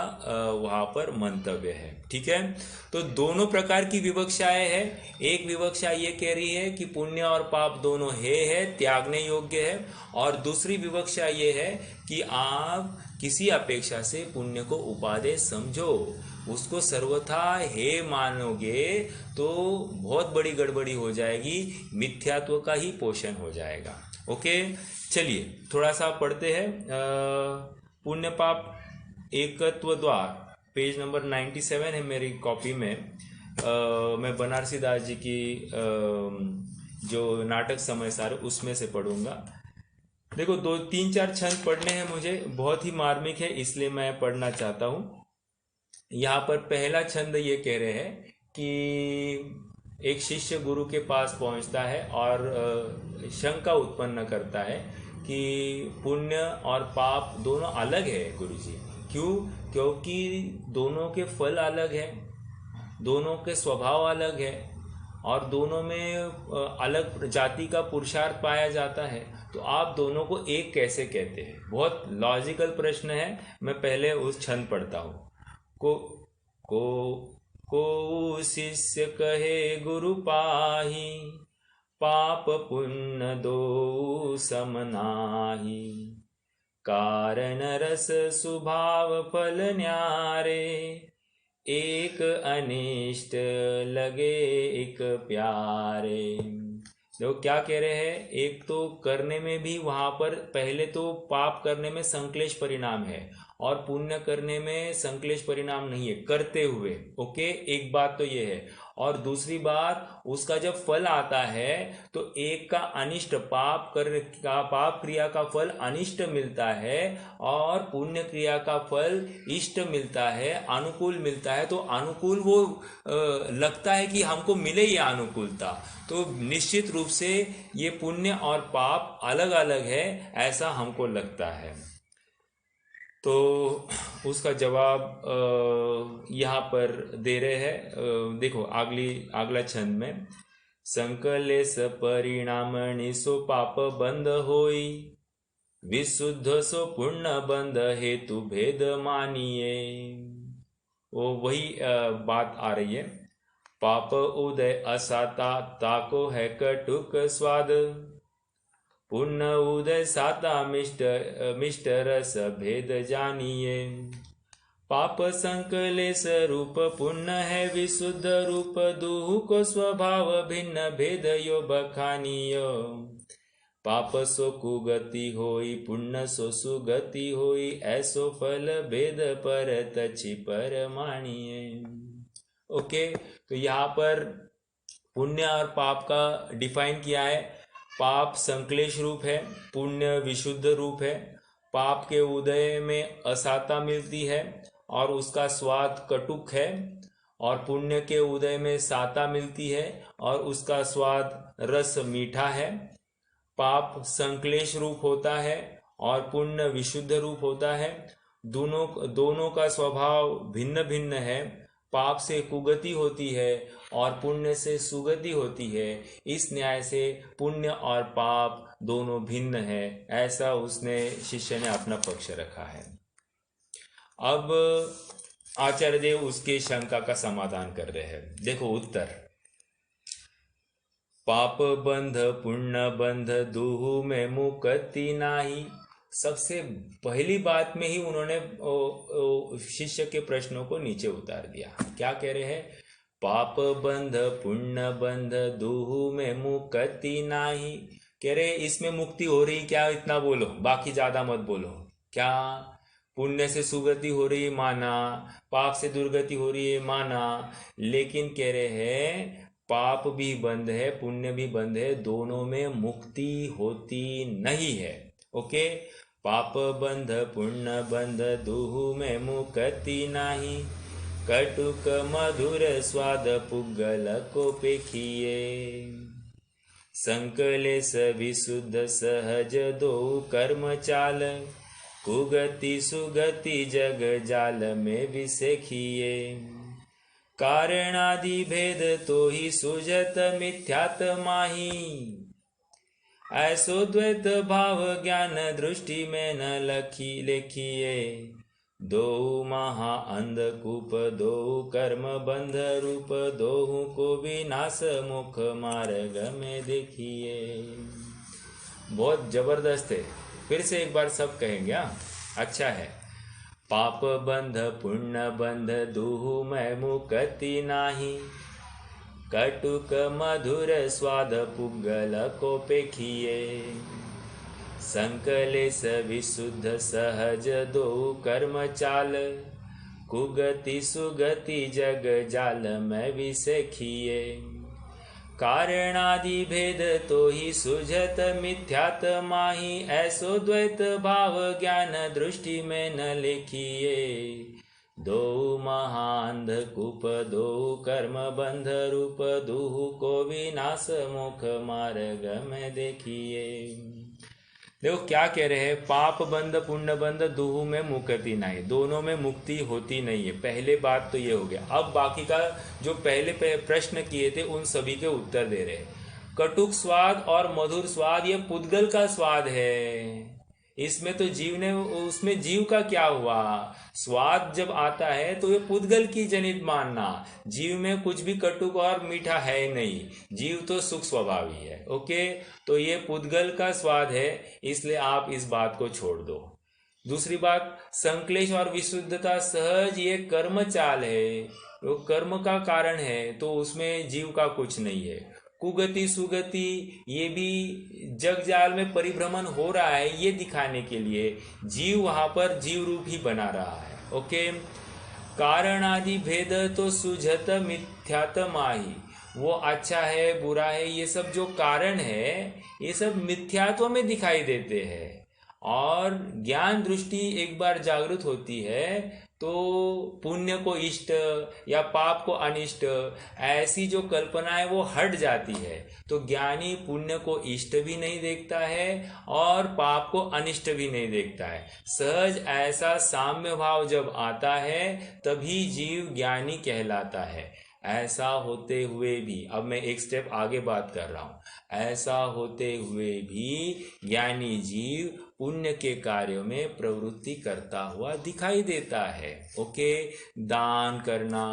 Speaker 1: वहाँ पर मंतव्य है। ठीक है, तो दोनों प्रकार की विवक्षाएं है। एक विवक्षा ये कह रही है कि पुण्य और पाप दोनों है त्यागने योग्य है, और दूसरी विवक्षा ये है कि आप किसी अपेक्षा से पुण्य को उपादेय समझो, उसको सर्वथा हे मानोगे तो बहुत बड़ी गड़बड़ी हो जाएगी, मिथ्यात्व का ही पोषण हो जाएगा। ओके, चलिए थोड़ा सा पढ़ते हैं। पुण्य पाप एकत्व द्वार, पेज नंबर 97 है मेरी कॉपी में। मैं बनारसी दास जी की जो नाटक समय सार उसमें से पढ़ूंगा। देखो 2-3-4 छंद पढ़ने हैं मुझे, बहुत ही मार्मिक है इसलिए मैं पढ़ना चाहता हूँ। यहाँ पर पहला छंद ये कह रहे हैं कि एक शिष्य गुरु के पास पहुँचता है और शंका उत्पन्न करता है कि पुण्य और पाप दोनों अलग है गुरुजी। क्यों? क्योंकि दोनों के फल अलग है, दोनों के स्वभाव अलग है, और दोनों में अलग जाति का पुरुषार्थ पाया जाता है, तो आप दोनों को एक कैसे कहते हैं? बहुत लॉजिकल प्रश्न है। मैं पहले उस छंद पढ़ता हूँ। को शिष्य कहे गुरु पाही, पाप पुण्य दो समनाही, कारण रस स्वभाव फल न्यारे, एक अनिष्ट लगे एक प्यारे। देखो क्या कह रहे हैं, एक तो करने में भी वहां पर पहले तो पाप करने में संक्लेश परिणाम है और पुण्य करने में संक्लेश परिणाम नहीं है, करते हुए। ओके, एक बात तो ये है। और दूसरी बात, उसका जब फल आता है तो एक का अनिष्ट पाप क्रिया का फल अनिष्ट मिलता है और पुण्य क्रिया का फल इष्ट मिलता है, अनुकूल मिलता है। तो अनुकूल वो लगता है कि हमको मिले ये अनुकूलता, तो निश्चित रूप से ये पुण्य और पाप अलग अलग है, ऐसा हमको लगता है। तो उसका जवाब यहाँ पर दे रहे हैं। देखो अगला छंद में, संकलेश परिणामणि सो पाप बंध होई, विशुद्ध सो पुण्य बंध हेतु भेद मानिए। वो वही बात आ रही है। पाप उदय असाता ताको है कटुक स्वाद, पुण्य उदय साता मिष्ट रस भेद जानिए। पाप संकलेश रूप पुण्य है विशुद्ध रूप, दुहु को स्वभाव भिन्न भेद यो बखानियो। पाप सो कुगति होई, पुण्य सो सुगति होई, ऐसो फल भेद पर तछि पर मानिए। ओके, तो यहाँ पर पुण्य और पाप का डिफाइन किया है। पाप संक्लेश रूप है, पुण्य विशुद्ध रूप है। पाप के उदय में असाता मिलती है और उसका स्वाद कटुक है, और पुण्य के उदय में साता मिलती है और उसका स्वाद रस मीठा है। पाप संक्लेश रूप होता है और पुण्य विशुद्ध रूप होता है। दोनों का स्वभाव भिन्न भिन्न है। पाप से कुगति होती है और पुण्य से सुगति होती है। इस न्याय से पुण्य और पाप दोनों भिन्न है, ऐसा उसने शिष्य ने अपना पक्ष रखा है। अब आचार्य देव उसके शंका का समाधान कर रहे हैं। देखो उत्तर, पाप बंध पुण्य बंध दुहु में मुक्ति नाही, सबसे पहली बात में ही उन्होंने शिष्य के प्रश्नों को नीचे उतार दिया। क्या कह रहे हैं? पाप बंध पुण्य बंध दुहु में मुक्ति नाही। कह रहे इसमें मुक्ति हो रही क्या, इतना बोलो, बाकी ज्यादा मत बोलो। क्या? पुण्य से सुगति हो रही है माना, पाप से दुर्गति हो रही है माना, लेकिन कह रहे हैं पाप भी बंद है पुण्य भी बंद है, दोनों में मुक्ति होती नहीं है। ओके, पाप बंध पुण्य बंध दुहु में मुक्ति नाही, कटुक मधुर स्वाद पुगल को पेखिए, संकलेश विशुद्ध सहज दो कर्म चाल, कुगति सुगति जग जाल में विसेखिए, कारणादि भेद तो ही सुजत मिथ्यात माही, ऐसो द्वैत भाव ज्ञान दृष्टि में न लखी लेखिए, दो महा अंधकूप दो कर्म बंध रूप, दोहु को विनाश मुख मार्ग में देखिए। बहुत जबरदस्त है, फिर से एक बार सब कहेंगे। अच्छा है। पाप बंध पुण्य बंध दुहु में मुक्ति नाही, कटुक मधुर स्वाद पुगल को पेखिए, संकलेश विशुद्ध सहज दो कर्म चाल, कुगति सुगति जग जाल में विसेखिए, कारणादि भेद तो ही सुझत मिथ्यात माही, ऐसो द्वैत भाव ज्ञान दृष्टि में न लेखिए, दो महांधकूप दो कर्म बंध रूप, दुहु को विनाश मुख मार्ग में देखिए। देखो क्या कह रहे हैं, पाप बंध पुण्य बंध दुहु में मुक्ति नहीं, दोनों में मुक्ति होती नहीं है। पहले बात तो ये हो गया। अब बाकी का जो पहले प्रश्न किए थे उन सभी के उत्तर दे रहे हैं। कटुक स्वाद और मधुर स्वाद ये पुद्गल का स्वाद है, इसमें तो जीव ने, उसमें जीव का क्या हुआ? स्वाद जब आता है तो ये पुद्गल की जनित मानना, जीव में कुछ भी कटुक और मीठा है नहीं, जीव तो सुख स्वभावी है। ओके, तो ये पुद्गल का स्वाद है, इसलिए आप इस बात को छोड़ दो। दूसरी बात, संक्लेश और विशुद्धता सहज ये कर्म चाल है, वो कर्म का कारण है, तो उसमें जीव का कुछ नहीं है। कुगति सुगति ये भी जग जाल में परिभ्रमण हो रहा है, ये दिखाने के लिए जीव वहां पर जीव रूप ही बना रहा है। ओके, कारण आदि भेद तो सुझत मिथ्यात माही, वो अच्छा है बुरा है ये सब जो कारण है ये सब मिथ्यात्व में दिखाई देते हैं, और ज्ञान दृष्टि एक बार जागृत होती है तो पुण्य को इष्ट या पाप को अनिष्ट, ऐसी जो कल्पना है वो हट जाती है। तो ज्ञानी पुण्य को इष्ट भी नहीं देखता है और पाप को अनिष्ट भी नहीं देखता है। सहज ऐसा साम्य भाव जब आता है तभी जीव ज्ञानी कहलाता है। ऐसा होते हुए भी, अब मैं एक स्टेप आगे बात कर रहा हूं, ऐसा होते हुए भी ज्ञानी जीव पुण्य के कार्यों में प्रवृत्ति करता हुआ दिखाई देता है। ओके, दान करना,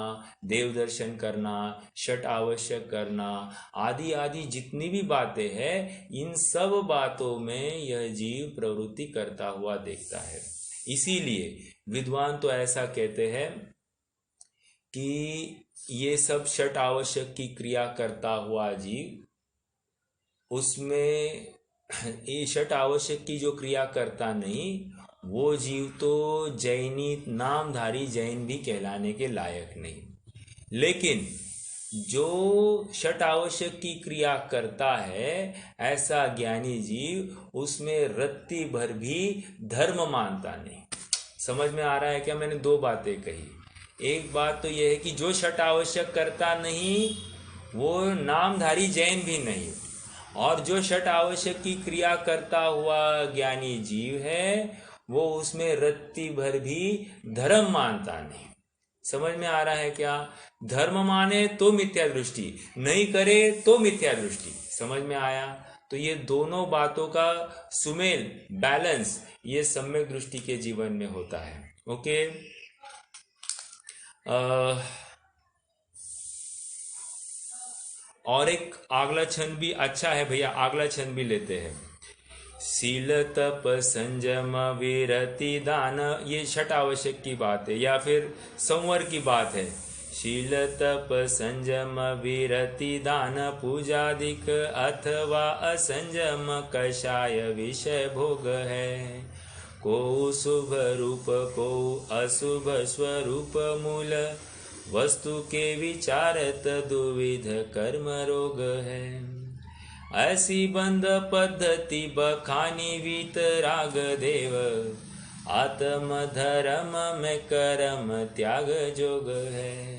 Speaker 1: देव दर्शन करना, षट आवश्यक करना, आदि आदि जितनी भी बातें हैं, इन सब बातों में यह जीव प्रवृत्ति करता हुआ देखता है। इसीलिए विद्वान तो ऐसा कहते हैं कि ये सब षट आवश्यक की क्रिया करता हुआ जीव, उसमें ये षट आवश्यक की जो क्रिया करता नहीं, वो जीव तो जैनी नामधारी जैन भी कहलाने के लायक नहीं। लेकिन जो षट आवश्यक की क्रिया करता है ऐसा ज्ञानी जीव उसमें रत्ती भर भी धर्म मानता नहीं। समझ में आ रहा है क्या? मैंने दो बातें कही। एक बात तो यह है कि जो षट आवश्यक करता नहीं वो नामधारी जैन भी नहीं, और जो षट आवश्यक की क्रिया करता हुआ ज्ञानी जीव है वो उसमें रत्ती भर भी धर्म मानता नहीं। समझ में आ रहा है क्या? धर्म माने तो मिथ्या दृष्टि, नहीं करे तो मिथ्या दृष्टि। समझ में आया? तो ये दोनों बातों का सुमेल, बैलेंस, ये सम्यक दृष्टि के जीवन में होता है। ओके, और एक अगला छंद भी अच्छा है भैया, अगला छंद भी लेते हैं। शील तप संयम विरति दान, ये छठ आवश्यक की बात है या फिर संवर की बात है। शील तप संयम विरति दान पूजादिक अथवा असंयम कषाय विषय भोग है। को शुभ रूप को अशुभ स्वरूप मूल वस्तु के विचारत दुविध कर्म रोग है। ऐसी बंद पद्धति बखानी वीत राग देव, आत्म धर्म में कर्म त्याग जोग है।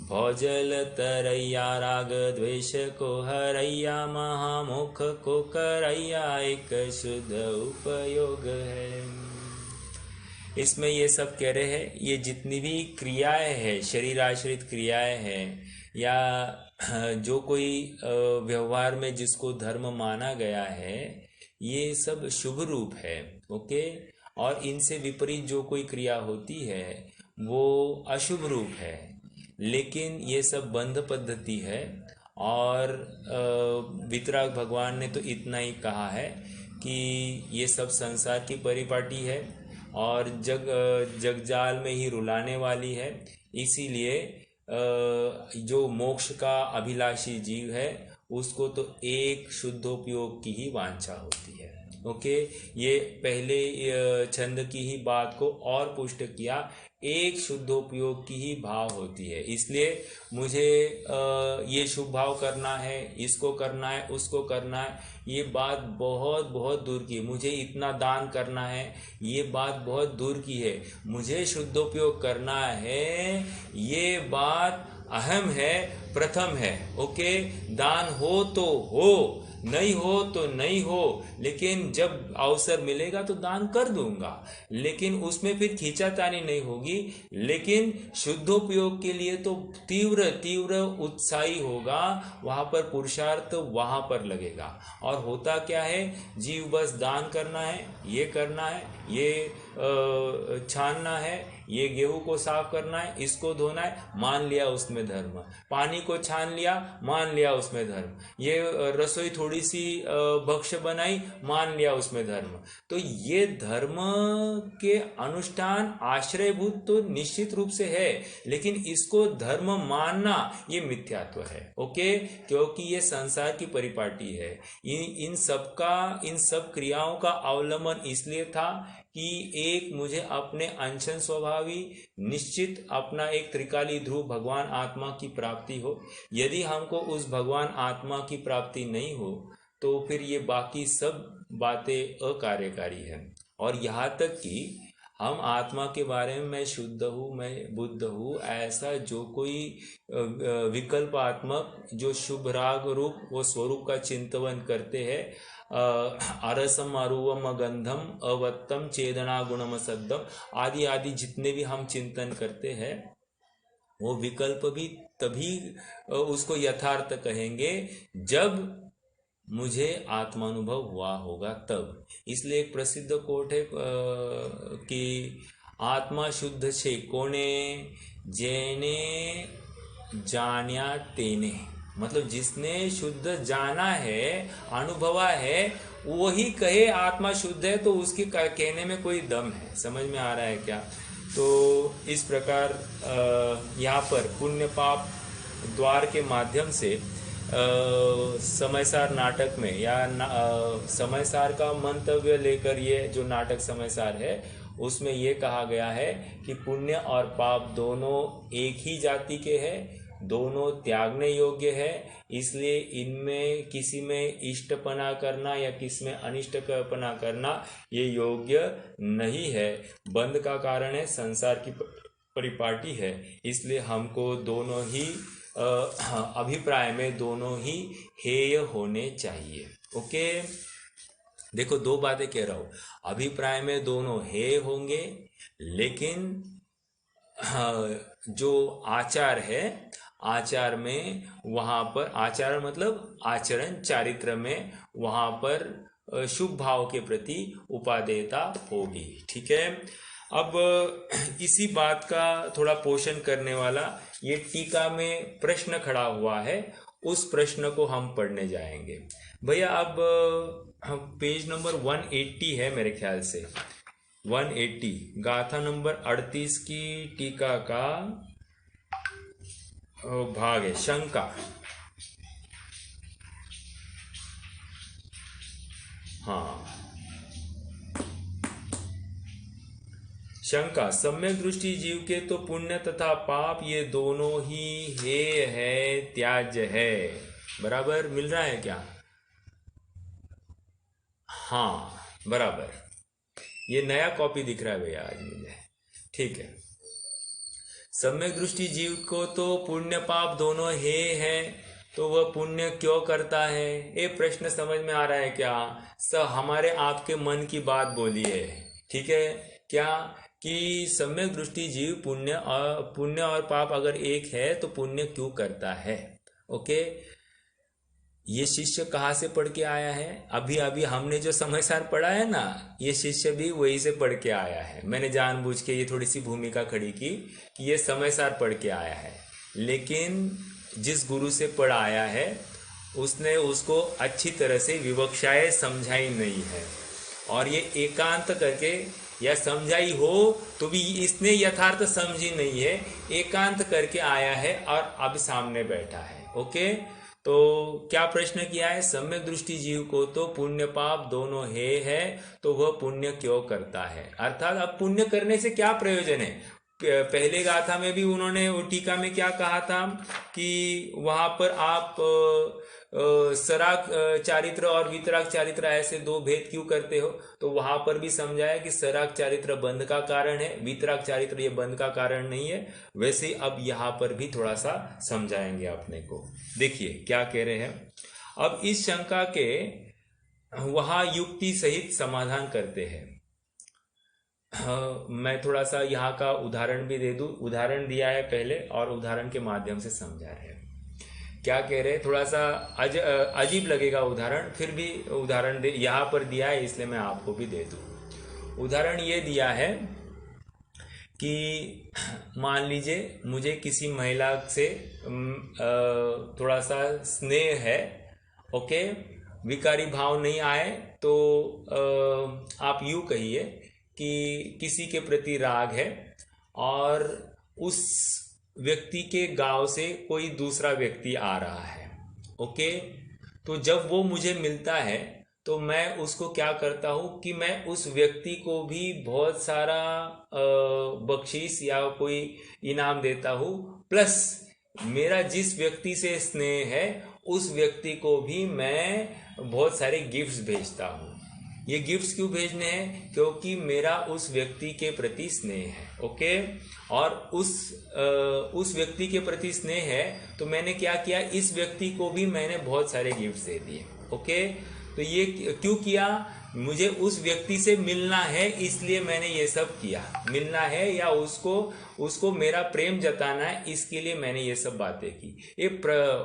Speaker 1: भौजल तरैया राग द्वेष को हरैया, महामुख को करैया एक शुद्ध उपयोग है। इसमें ये सब कह रहे हैं, ये जितनी भी क्रियाएं हैं, शरीर आश्रित क्रियाएं हैं या जो कोई व्यवहार में जिसको धर्म माना गया है, ये सब शुभ रूप है। ओके, और इनसे विपरीत जो कोई क्रिया होती है वो अशुभ रूप है। लेकिन ये सब बंध पद्धति है और वितराग भगवान ने तो इतना ही कहा है कि ये सब संसार की परिपाटी है और जगजाल में ही रुलाने वाली है। इसीलिए जो मोक्ष का अभिलाषी जीव है उसको तो एक शुद्धोपयोग की ही वांछा होती है। ओके, ये पहले छंद की ही बात को और पुष्ट किया, एक शुद्धोपयोग की ही भाव होती है। इसलिए मुझे ये शुभ भाव करना है, इसको करना है, उसको करना है, ये बात बहुत बहुत दूर की है। मुझे इतना दान करना है, ये बात बहुत दूर की है। मुझे शुद्धोपयोग करना है, ये बात अहम है, प्रथम है। ओके, दान हो तो हो, नहीं हो तो नहीं हो, लेकिन जब अवसर मिलेगा तो दान कर दूंगा, लेकिन उसमें फिर खींचातानी नहीं होगी। लेकिन शुद्धोपयोग के लिए तो तीव्र तीव्र उत्साही होगा, वहां पर पुरुषार्थ वहां पर लगेगा। और होता क्या है, जीव बस दान करना है, ये करना है, ये छानना है, ये गेहूं को साफ करना है, इसको धोना है, मान लिया उसमें धर्म। पानी को छान लिया, मान लिया उसमें धर्म। ये रसोई थोड़ी सी भक्ष्य बनाई, मान लिया उसमें धर्म। तो ये धर्म के अनुष्ठान आश्रयभूत तो निश्चित रूप से है, लेकिन इसको धर्म मानना ये मिथ्यात्व है। ओके, क्योंकि ये संसार की परिपाटी है। इन सब क्रियाओं का अवलंबन इसलिए था कि एक मुझे अपने अंशन स्वभावी निश्चित अपना एक त्रिकाली ध्रुव भगवान आत्मा की प्राप्ति हो। यदि हमको उस भगवान आत्मा की प्राप्ति नहीं हो तो फिर ये बाकी सब बातें अकार्यकारी है। और यहाँ तक कि हम आत्मा के बारे में मैं शुद्ध हूँ, मैं बुद्ध हूँ, ऐसा जो कोई विकल्पात्मक जो शुभ राग रूप वो स्वरूप का चिंतन करते हैं, अरसम अरूवम गंधम अवत्तम चेदना गुणम सद्दम आदि आदि जितने भी हम चिंतन करते हैं, वो विकल्प भी तभी उसको यथार्थ कहेंगे जब मुझे आत्मानुभव हुआ होगा तब। इसलिए एक प्रसिद्ध कोट है कि आत्मा शुद्ध छे कोने जेने जान्या तेने, मतलब जिसने शुद्ध जाना है, अनुभवा है, वही कहे आत्मा शुद्ध है, तो उसके कहने में कोई दम है। समझ में आ रहा है क्या? तो इस प्रकार यहाँ पर पुण्य पाप द्वार के माध्यम से समयसार नाटक में या समयसार का मंतव्य लेकर ये जो नाटक समयसार है उसमें ये कहा गया है कि पुण्य और पाप दोनों एक ही जाति के हैं, दोनों त्यागने योग्य है। इसलिए इनमें किसी में इष्टपना करना या किसी में अनिष्टपना करना ये योग्य नहीं है। बंध का कारण है, संसार की परिपाटी है। इसलिए हमको दोनों ही अभिप्राय में दोनों ही हेय होने चाहिए। ओके, देखो दो बातें कह रहा हूं। अभिप्राय में दोनों हेय होंगे, लेकिन जो आचार है, आचार में वहां पर आचार मतलब आचरण चारित्र में वहां पर शुभ भाव के प्रति उपादेयता होगी। ठीक है, अब इसी बात का थोड़ा पोषण करने वाला ये टीका में प्रश्न खड़ा हुआ है उस प्रश्न को हम पढ़ने जाएंगे। भैया अब पेज नंबर 180 है मेरे ख्याल से, 180 गाथा नंबर 38 की टीका का भाग है, शंका। हाँ, शंका, सम्यक दृष्टि जीव के तो पुण्य तथा पाप ये दोनों ही हेय है, त्याज्य है। बराबर मिल रहा है क्या? हाँ बराबर, ये नया कॉपी दिख रहा है भैया आज मुझे। ठीक है, सम्यक दृष्टि जीव को तो पुण्य पाप दोनों हेय है, तो वह पुण्य क्यों करता है? ये प्रश्न समझ में आ रहा है क्या? हमारे आपके मन की बात बोली है, ठीक है क्या? कि सम्यक दृष्टि जीव पुण्य और पाप अगर एक है तो पुण्य क्यों करता है? ओके, ये शिष्य कहाँ से पढ़ के आया है? अभी अभी हमने जो समय सार पढ़ा है ना, ये शिष्य भी वही से पढ़ के आया है। मैंने जानबूझ के ये थोड़ी सी भूमिका खड़ी की कि ये समय सार पढ़ के आया है, लेकिन जिस गुरु से पढ़ आया है उसने उसको अच्छी तरह से विवक्षाएं समझाई नहीं है, और ये एकांत करके या समझाई हो तो भी इसने यथार्थ समझी नहीं है, एकांत करके आया है और अब सामने बैठा है। ओके, तो क्या प्रश्न किया है? सम्यक दृष्टि जीव को तो पुण्य पाप दोनों हेय है, तो वह पुण्य क्यों करता है? अर्थात अब पुण्य करने से क्या प्रयोजन है? पहले गाथा में भी उन्होंने टीका में क्या कहा था कि वहां पर आप सराग चारित्र और वितराग चारित्र ऐसे दो भेद क्यों करते हो? तो वहां पर भी समझाया कि सराग चारित्र बंध का कारण है, वितराग चारित्र ये बंध का कारण नहीं है। वैसे अब यहाँ पर भी थोड़ा सा समझाएंगे अपने को। देखिए क्या कह रहे हैं। अब इस शंका के वहां युक्ति सहित समाधान करते हैं। मैं थोड़ा सा यहाँ का उदाहरण भी दे दूं। उदाहरण दिया है पहले और उदाहरण के माध्यम से समझा रहे हैं। क्या कह रहे हैं? थोड़ा सा अजीब लगेगा उदाहरण, फिर भी उदाहरण यहाँ पर दिया है, इसलिए मैं आपको भी दे दूं। उदाहरण ये दिया है कि मान लीजिए मुझे किसी महिला से थोड़ा सा स्नेह है, ओके, विकारी भाव नहीं आए तो आप यूँ कहिए कि किसी के प्रति राग है और उस व्यक्ति के गांव से कोई दूसरा व्यक्ति आ रहा है। ओके, तो जब वो मुझे मिलता है तो मैं उसको क्या करता हूँ कि मैं उस व्यक्ति को भी बहुत सारा बख्शीश या कोई इनाम देता हूँ, प्लस मेरा जिस व्यक्ति से स्नेह है उस व्यक्ति को भी मैं बहुत सारे गिफ्ट्स भेजता हूँ। ये गिफ्ट्स क्यों भेजने हैं? क्योंकि मेरा उस व्यक्ति के प्रति स्नेह है। ओके, और उस व्यक्ति के प्रति स्नेह है तो मैंने क्या किया, इस व्यक्ति को भी मैंने बहुत सारे गिफ्ट्स दे दिए। ओके, तो ये क्यों किया? मुझे उस व्यक्ति से मिलना है, इसलिए मैंने ये सब किया। मिलना है या उसको मेरा प्रेम जताना है, इसके लिए मैंने ये सब बातें की। ये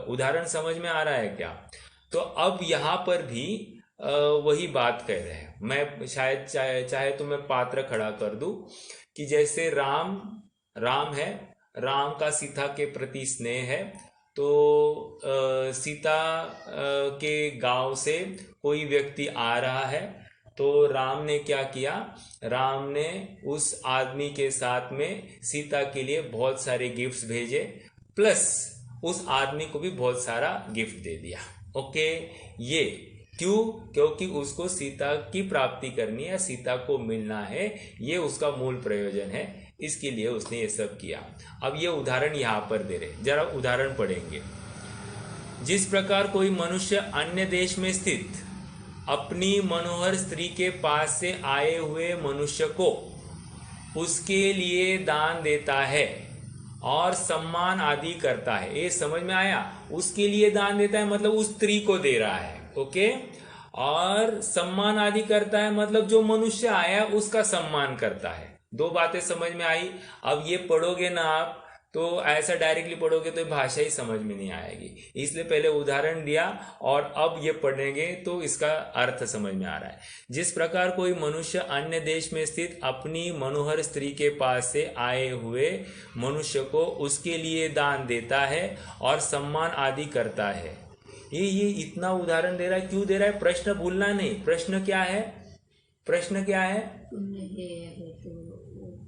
Speaker 1: उदाहरण समझ में आ रहा है क्या? तो अब यहाँ पर भी वही बात कह रहे हैं। मैं शायद चाहे तो मैं पात्र खड़ा कर दूं कि जैसे राम है, राम का सीता के प्रति स्नेह है, तो सीता के गांव से कोई व्यक्ति आ रहा है, तो राम ने क्या किया? राम ने उस आदमी के साथ में सीता के लिए बहुत सारे गिफ्ट्स भेजे, प्लस उस आदमी को भी बहुत सारा गिफ्ट दे दिया। ओके, ये क्यों? क्योंकि उसको सीता की प्राप्ति करनी है, सीता को मिलना है, ये उसका मूल प्रयोजन है, इसके लिए उसने ये सब किया। अब ये उदाहरण यहाँ पर दे रहे, जरा उदाहरण पढ़ेंगे। जिस प्रकार कोई मनुष्य अन्य देश में स्थित अपनी मनोहर स्त्री के पास से आए हुए मनुष्य को उसके लिए दान देता है और सम्मान आदि करता है। ये समझ में आया? उसके लिए दान देता है मतलब उस स्त्री को दे रहा है। ओके, और सम्मान आदि करता है मतलब जो मनुष्य आया उसका सम्मान करता है। दो बातें समझ में आई। अब ये पढ़ोगे ना आप तो ऐसा डायरेक्टली पढ़ोगे तो भाषा ही समझ में नहीं आएगी, इसलिए पहले उदाहरण दिया और अब ये पढ़ेंगे तो इसका अर्थ समझ में आ रहा है। जिस प्रकार कोई मनुष्य अन्य देश में स्थित अपनी मनोहर स्त्री के पास से आए हुए मनुष्य को उसके लिए दान देता है और सम्मान आदि करता है। ये इतना उदाहरण दे रहा है, क्यों दे रहा है? प्रश्न भूलना नहीं। प्रश्न क्या है? प्रश्न क्या है?
Speaker 3: पुण्य है तो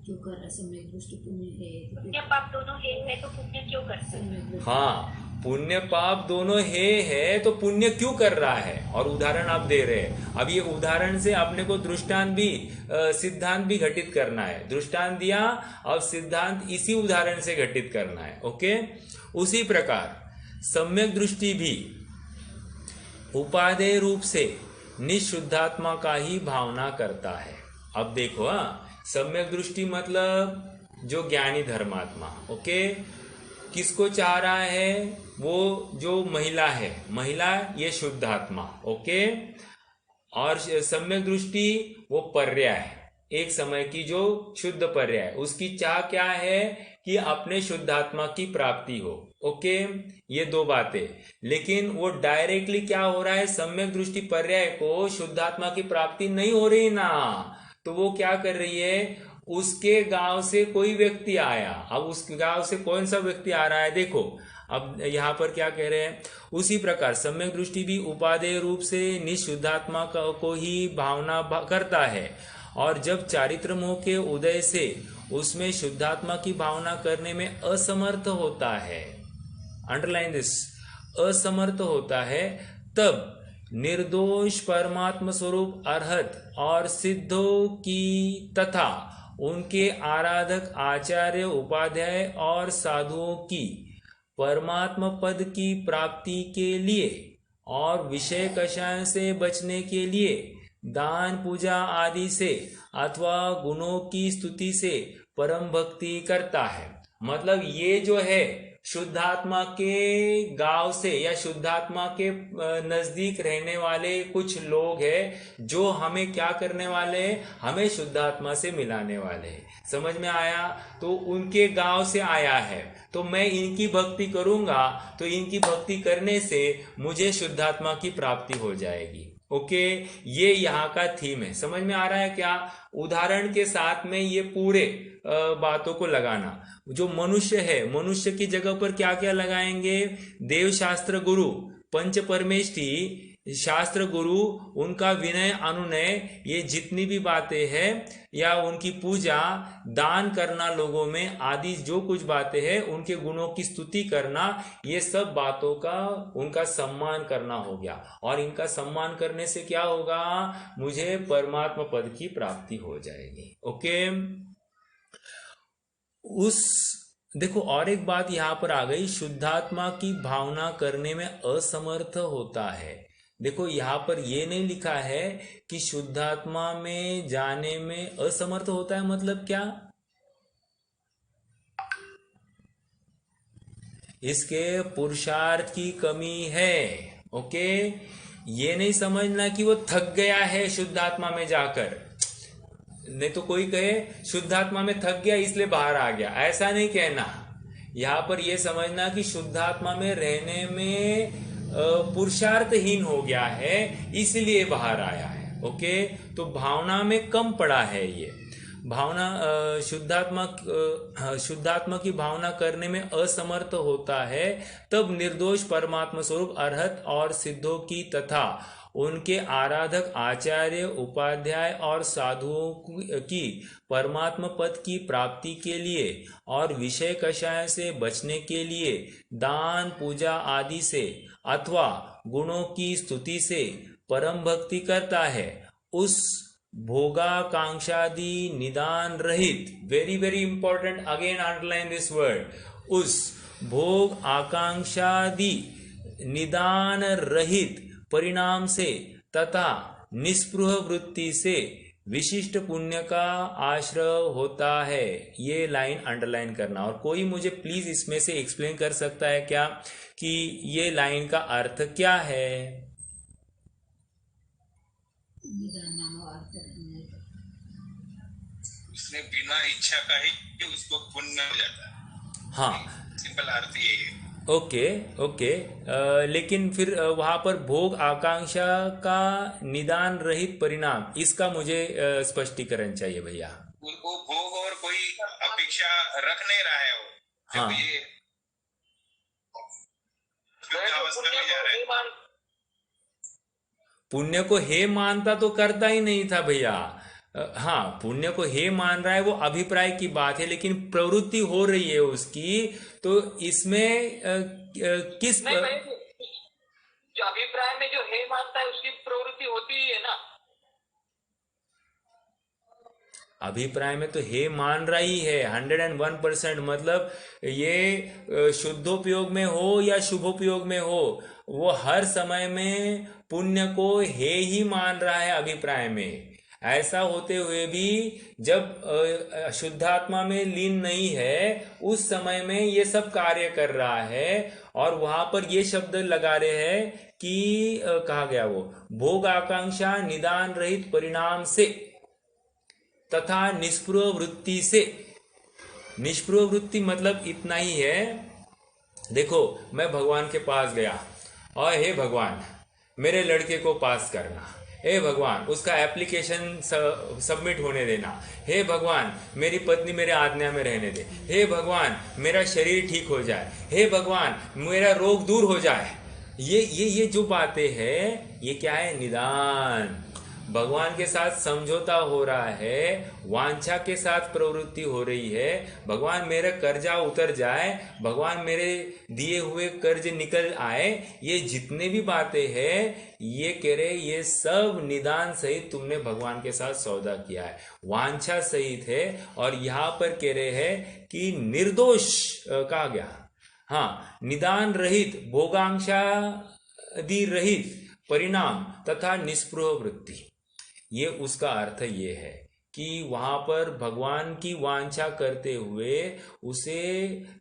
Speaker 3: क्यों कर रहा है? सम्यक दृष्टि पुण्य है तो
Speaker 2: पुण्य पाप दोनों है तो पुण्य क्यों करते हैं?
Speaker 1: हाँ, पुण्य पाप दोनों है तो पुण्य क्यों कर रहा है, और उदाहरण आप दे रहे हैं। अब ये उदाहरण से आपने को दृष्टांत भी सिद्धांत भी घटित करना है। दृष्टांत दिया, अब सिद्धांत इसी उदाहरण से घटित करना है। ओके, उसी प्रकार सम्यक दृष्टि भी उपादेय रूप से निशुद्धात्मा का ही भावना करता है। अब देखो, सम्यक दृष्टि मतलब जो ज्ञानी धर्मात्मा, ओके, किसको चाह रहा है? वो जो महिला है, महिला ये शुद्धात्मा, ओके। और सम्यक दृष्टि वो पर्याय है, एक समय की जो शुद्ध पर्याय, उसकी चाह क्या है कि अपने शुद्धात्मा की प्राप्ति हो। ओके, ये दो बातें। लेकिन वो डायरेक्टली क्या हो रहा है? सम्यक दृष्टि पर्याय को शुद्धात्मा की प्राप्ति नहीं हो रही ना, तो वो क्या कर रही है? उसके गांव से कोई व्यक्ति आया, अब उस गांव से कौन सा व्यक्ति आ रहा है देखो। अब यहाँ पर क्या कह रहे हैं? उसी प्रकार सम्यक दृष्टि भी उपादेय रूप से निशुद्धात्मा को ही भावना करता है, और जब चारित्र मोह के उदय से उसमें शुद्धात्मा की भावना करने में असमर्थ होता है, अंडरलाइन दिस, असमर्थ होता है, तब निर्दोष परमात्मा स्वरूप अरहत और सिद्धों की तथा उनके आराधक आचार्य उपाध्याय और साधुओं की परमात्मा पद की प्राप्ति के लिए और विषय कषाय से बचने के लिए दान पूजा आदि से अथवा गुणों की स्तुति से परम भक्ति करता है। मतलब ये जो है शुद्धात्मा के गांव से या शुद्धात्मा के नजदीक रहने वाले कुछ लोग हैं जो हमें क्या करने वाले हैं? हमें शुद्धात्मा से मिलाने वाले हैं। समझ में आया? तो उनके गांव से आया है, तो मैं इनकी भक्ति करूंगा, तो इनकी भक्ति करने से मुझे शुद्धात्मा की प्राप्ति हो जाएगी। ओके, ये यहाँ का थीम है। समझ में आ रहा है क्या? उदाहरण के साथ में ये पूरे बातों को लगाना। जो मनुष्य है, मनुष्य की जगह पर क्या क्या लगाएंगे? देव शास्त्र गुरु, पंच परमेष्ठी शास्त्र गुरु, उनका विनय अनुनय, ये जितनी भी बातें हैं, या उनकी पूजा, दान करना लोगों में आदि जो कुछ बातें हैं, उनके गुणों की स्तुति करना, ये सब बातों का उनका सम्मान करना हो गया। और इनका सम्मान करने से क्या होगा? मुझे परमात्मा पद की प्राप्ति हो जाएगी। ओके, देखो और एक बात यहां पर आ गई, शुद्धात्मा की भावना करने में असमर्थ होता है। देखो यहां पर ये नहीं लिखा है कि शुद्धात्मा में जाने में असमर्थ होता है, मतलब क्या? इसके पुरुषार्थ की कमी है। ओके, ये नहीं समझना कि वो थक गया है शुद्धात्मा में जाकर। नहीं तो कोई कहे शुद्धात्मा में थक गया इसलिए बाहर आ गया, ऐसा नहीं कहना। यहां पर यह समझना कि शुद्धात्मा में रहने में पुरुषार्थहीन हो गया है इसलिए बाहर आया है। ओके, तो भावना में कम पड़ा है। ये भावना शुद्धात्मा की भावना करने में असमर्थ होता है, तब निर्दोष परमात्मा स्वरूप अरहत और सिद्धों की तथा उनके आराधक आचार्य उपाध्याय और साधुओं की परमात्मा पद की प्राप्ति के लिए और विषय कषाय से बचने के लिए दान पूजा आदि से अथवा गुणों की स्तुति से परम भक्ति करता है। उस भोगाकांक्षादि निदान रहित, very very important, again underline this word, उस भोग आकांक्षादि निदान रहित परिणाम से तथा निस्पृह वृत्ति से विशिष्ट पुण्य का आश्रय होता है। ये लाइन अंडरलाइन करना। और कोई मुझे प्लीज इसमें से एक्सप्लेन कर सकता है क्या कि ये लाइन का अर्थ क्या है?
Speaker 4: उसने बिना इच्छा का ही उसको पुण्य हो जाता है।
Speaker 1: हाँ,
Speaker 4: सिंपल अर्थ ये है।
Speaker 1: Okay okay. लेकिन फिर वहाँ पर भोग आकांक्षा का निदान रहित परिणाम, इसका मुझे स्पष्टीकरण चाहिए भैया।
Speaker 4: वो भोग और कोई अपेक्षा रख नहीं रहा है वो, जब
Speaker 1: हाँ,
Speaker 4: ये अवस्था में जा रहा है।
Speaker 1: पुण्य को हे मानता तो करता ही नहीं था भैया। हाँ, पुण्य को हे मान रहा है वो अभिप्राय की बात है, लेकिन प्रवृत्ति हो रही है उसकी, तो इसमें किस
Speaker 2: नहीं भाई, जो अभिप्राय में जो हे मानता है उसकी प्रवृत्ति होती ही है ना।
Speaker 1: अभिप्राय में तो हे मान रहा ही है 101%। मतलब ये शुद्धोपयोग में हो या शुभोपयोग में हो, वो हर समय में पुण्य को हे ही मान रहा है अभिप्राय में। ऐसा होते हुए भी जब शुद्धात्मा में लीन नहीं है, उस समय में ये सब कार्य कर रहा है। और वहां पर ये शब्द लगा रहे हैं कि कहा गया वो भोग आकांक्षा निदान रहित परिणाम से तथा निष्प्रिय वृत्ति से। निष्प्रिय वृत्ति मतलब इतना ही है, देखो मैं भगवान के पास गया और हे भगवान मेरे लड़के को पास करना, हे भगवान उसका एप्लीकेशन सबमिट होने देना, हे भगवान मेरी पत्नी मेरे आज्ञा में रहने दे, हे भगवान मेरा शरीर ठीक हो जाए, हे भगवान मेरा रोग दूर हो जाए। ये जो बातें हैं ये क्या है? निदान। भगवान के साथ समझौता हो रहा है, वांछा के साथ प्रवृत्ति हो रही है, भगवान मेरा कर्जा उतर जाए, भगवान मेरे दिए हुए कर्ज निकल आए। ये जितने भी बातें हैं ये कह रहे ये सब निदान सहित तुमने भगवान के साथ सौदा किया है, वांछा सहित है। और यहाँ पर कह रहे हैं कि निर्दोष कहा गया, हाँ, निदान रहित भोगांशादि रहित परिणाम तथा निष्प्रिय वृत्ति। ये उसका अर्थ ये है कि वहां पर भगवान की वांछा करते हुए उसे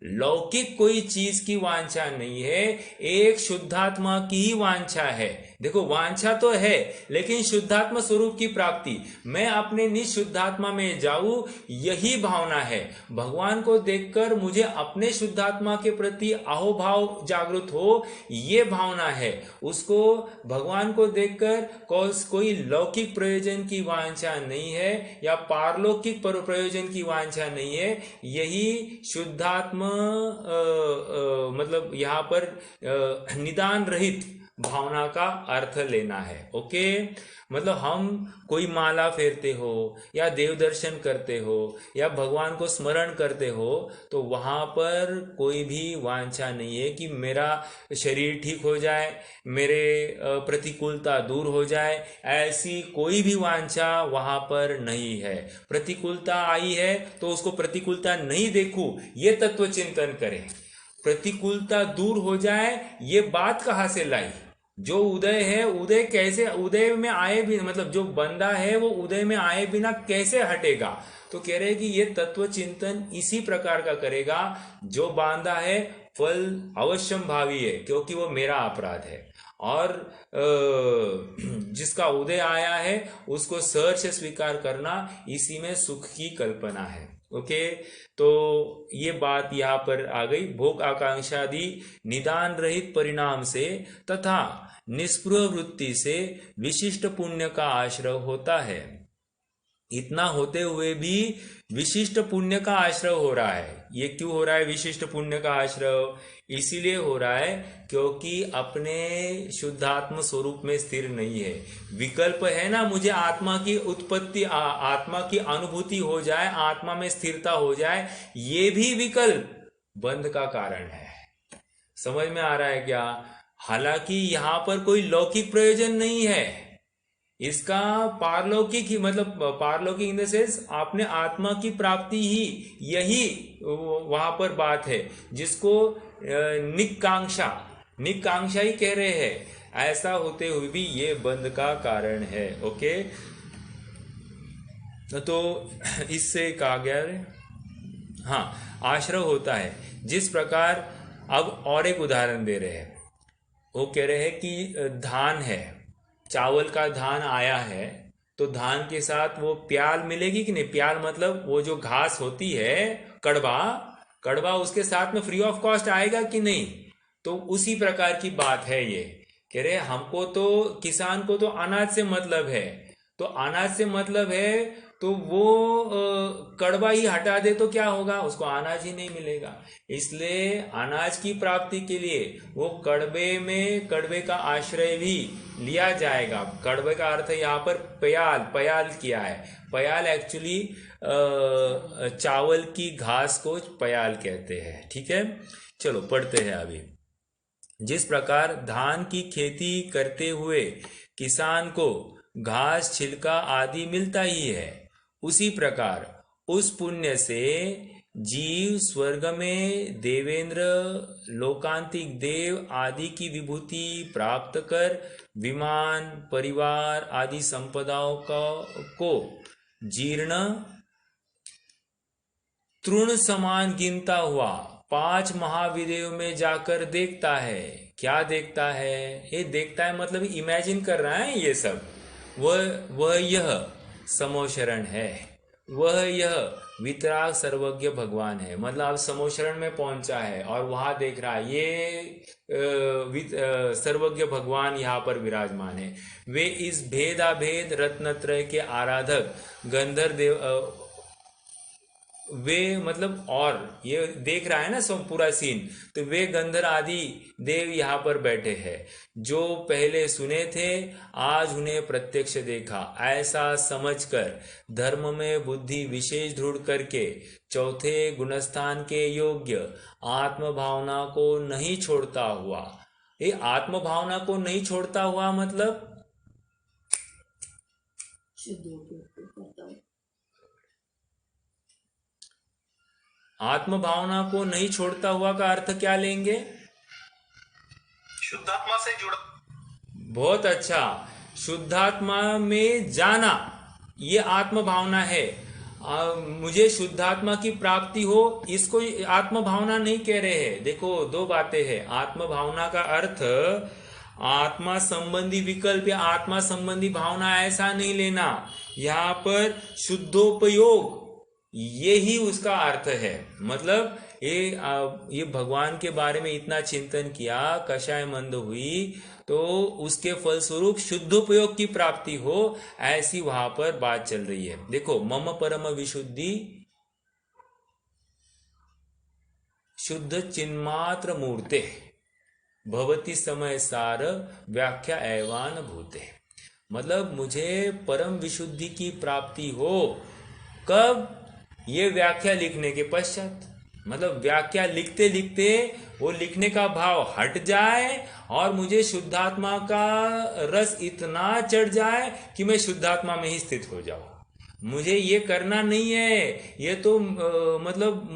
Speaker 1: लौकिक कोई चीज की वांछा नहीं है, एक शुद्धात्मा की ही वांछा है। देखो वांछा तो है, लेकिन शुद्धात्मा स्वरूप की प्राप्ति, मैं अपने निशुद्धात्मा में जाऊं, यही भावना है। भगवान को देखकर मुझे अपने शुद्धात्मा के प्रति अहोभाव जागृत हो, ये भावना है। उसको भगवान को देखकर कोई लौकिक प्रयोजन की वांछा नहीं है या पारलौकिक प्रयोजन की वांछा नहीं है। यही शुद्धात्मा मतलब यहाँ पर निदान रहित भावना का अर्थ लेना है। ओके, मतलब हम कोई माला फेरते हो या देव दर्शन करते हो या भगवान को स्मरण करते हो, तो वहां पर कोई भी वांछा नहीं है कि मेरा शरीर ठीक हो जाए, मेरे प्रतिकूलता दूर हो जाए, ऐसी कोई भी वांछा वहां पर नहीं है। प्रतिकूलता आई है तो उसको प्रतिकूलता नहीं देखूं, ये तत्व चिंतन करें। प्रतिकूलता दूर हो जाए, ये बात कहाँ से लाई? जो उदय है, उदय कैसे उदय में आए भी, मतलब जो बंदा है वो उदय में आए बिना कैसे हटेगा? तो कह रहे हैं कि ये तत्व चिंतन इसी प्रकार का करेगा। जो बांधा है फल अवश्यम भावी है, क्योंकि वो मेरा अपराध है। और जिसका उदय आया है उसको सहर्ष स्वीकार करना, इसी में सुख की कल्पना है। ओके, तो ये बात यहाँ पर आ गई। भोग आकांक्षादि निदान रहित परिणाम से तथा निष्प्रिय वृत्ति से विशिष्ट पुण्य का आश्रय होता है। इतना होते हुए भी विशिष्ट पुण्य का आश्रय हो रहा है। ये क्यों हो रहा है विशिष्ट पुण्य का आश्रय? इसीलिए हो रहा है क्योंकि अपने शुद्धात्म स्वरूप में स्थिर नहीं है। विकल्प है ना, मुझे आत्मा की उत्पत्ति, आत्मा की अनुभूति हो जाए, आत्मा में स्थिरता हो जाए, ये भी विकल्प बंध का कारण है। समझ में आ रहा है क्या? हालांकि यहाँ पर कोई लौकिक प्रयोजन नहीं है, इसका पारलौकिक ही, मतलब पारलौकिक इन द सेंस अपने आत्मा की प्राप्ति ही, यही वहां पर बात है जिसको निकांक्षा ही कह रहे हैं। ऐसा होते हुए भी ये बंध का कारण है। ओके, तो इससे कहा गया है, हाँ, आश्रय होता है। जिस प्रकार, अब और एक उदाहरण दे रहे हैं। वो कह रहे हैं कि धान है, चावल का धान आया है, तो धान के साथ वो प्याल मिलेगी कि नहीं? प्याल मतलब वो जो घास होती है, कड़वा, कड़वा उसके साथ में फ्री ऑफ कॉस्ट आएगा कि नहीं? तो उसी प्रकार की बात है ये। कह रहे हमको तो किसान को तो अनाज से मतलब है, तो अनाज से मतलब है तो वो कड़वा ही हटा दे तो क्या होगा? उसको अनाज ही नहीं मिलेगा। इसलिए अनाज की प्राप्ति के लिए वो कड़वे का आश्रय भी लिया जाएगा। कड़वे का अर्थ यहाँ पर पयाल किया है। पयाल एक्चुअली चावल की घास को पयाल कहते हैं। ठीक है, चलो पढ़ते हैं अभी। जिस प्रकार धान की खेती करते हुए किसान को घास, छिलका आदि मिलता ही है, उसी प्रकार उस पुण्य से जीव स्वर्ग में देवेंद्र, लोकांतिक देव आदि की विभूति प्राप्त कर विमान, परिवार आदि संपदाओं को जीर्ण तृण समान गिनता हुआ 5 महाविदेव में जाकर देखता है। क्या देखता है? ये देखता है मतलब इमेजिन कर रहा है ये सब। वह यह समोशरण है, वह यह वितराग सर्वज्ञ भगवान है। मतलब अब समोशरण में पहुंचा है और वहां देख रहा है ये सर्वज्ञ भगवान यहाँ पर विराजमान है। वे इस भेदाभेद रत्नत्रय के आराधक गंधर्व देव, वे मतलब और ये देख रहा है ना सब पूरा सीन, तो वे गंधर्व आदि देव यहाँ पर बैठे हैं। जो पहले सुने थे आज उन्हें प्रत्यक्ष देखा, ऐसा समझकर धर्म में बुद्धि विशेष दृढ़ करके चौथे गुणस्थान के योग्य आत्म भावना को नहीं छोड़ता हुआ। ये आत्म भावना को नहीं छोड़ता हुआ मतलब आत्म भावना को नहीं छोड़ता हुआ का अर्थ क्या लेंगे?
Speaker 4: शुद्धात्मा से जुड़ा।
Speaker 1: बहुत अच्छा, शुद्धात्मा में जाना, ये आत्म भावना है। मुझे शुद्धात्मा की प्राप्ति हो, इसको आत्म भावना नहीं कह रहे हैं। देखो दो बातें हैं। आत्म भावना का अर्थ आत्मा संबंधी विकल्प या आत्मा संबंधी भावना ऐसा नहीं लेना। यहाँ पर शुद्धोपयोग ये ही उसका अर्थ है। मतलब ये भगवान के बारे में इतना चिंतन किया, कषाय मंद हुई, तो उसके फलस्वरूप शुद्धोपयोग की प्राप्ति हो, ऐसी वहां पर बात चल रही है। देखो मम परम विशुद्धि शुद्ध चिन्मात्र मूर्ते भवती समय सार व्याख्या एवान भूते। मतलब मुझे परम विशुद्धि की प्राप्ति हो, कब? ये व्याख्या लिखने के पश्चात। मतलब व्याख्या लिखते लिखते वो लिखने का भाव हट जाए और मुझे शुद्धात्मा का रस इतना चढ़ जाए कि मैं शुद्धात्मा में ही स्थित हो जाऊं। मुझे ये करना नहीं है। ये तो मतलब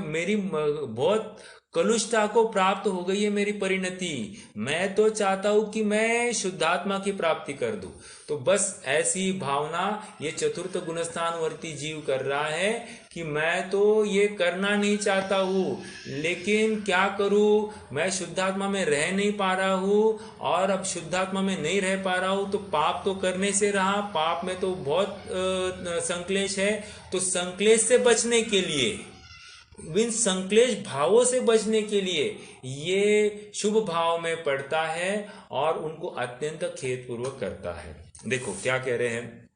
Speaker 1: मेरी बहुत कलुषता को प्राप्त हो गई है मेरी परिणति। मैं तो चाहता हूं कि मैं शुद्धात्मा की प्राप्ति कर दूं। तो बस ऐसी भावना ये चतुर्थ गुणस्थानवर्ती जीव कर रहा है कि मैं तो ये करना नहीं चाहता हूं, लेकिन क्या करूं, मैं शुद्धात्मा में रह नहीं पा रहा हूं, और अब शुद्धात्मा में नहीं रह पा रहा हूं तो पाप तो करने से रहा, पाप में तो बहुत संक्लेश है। तो संक्लेश से बचने के लिए, इन संक्लेश भावों से बचने के लिए ये शुभ भाव में पड़ता है और उनको अत्यंत खेदपूर्वक करता है। देखो क्या कह रहे हैं।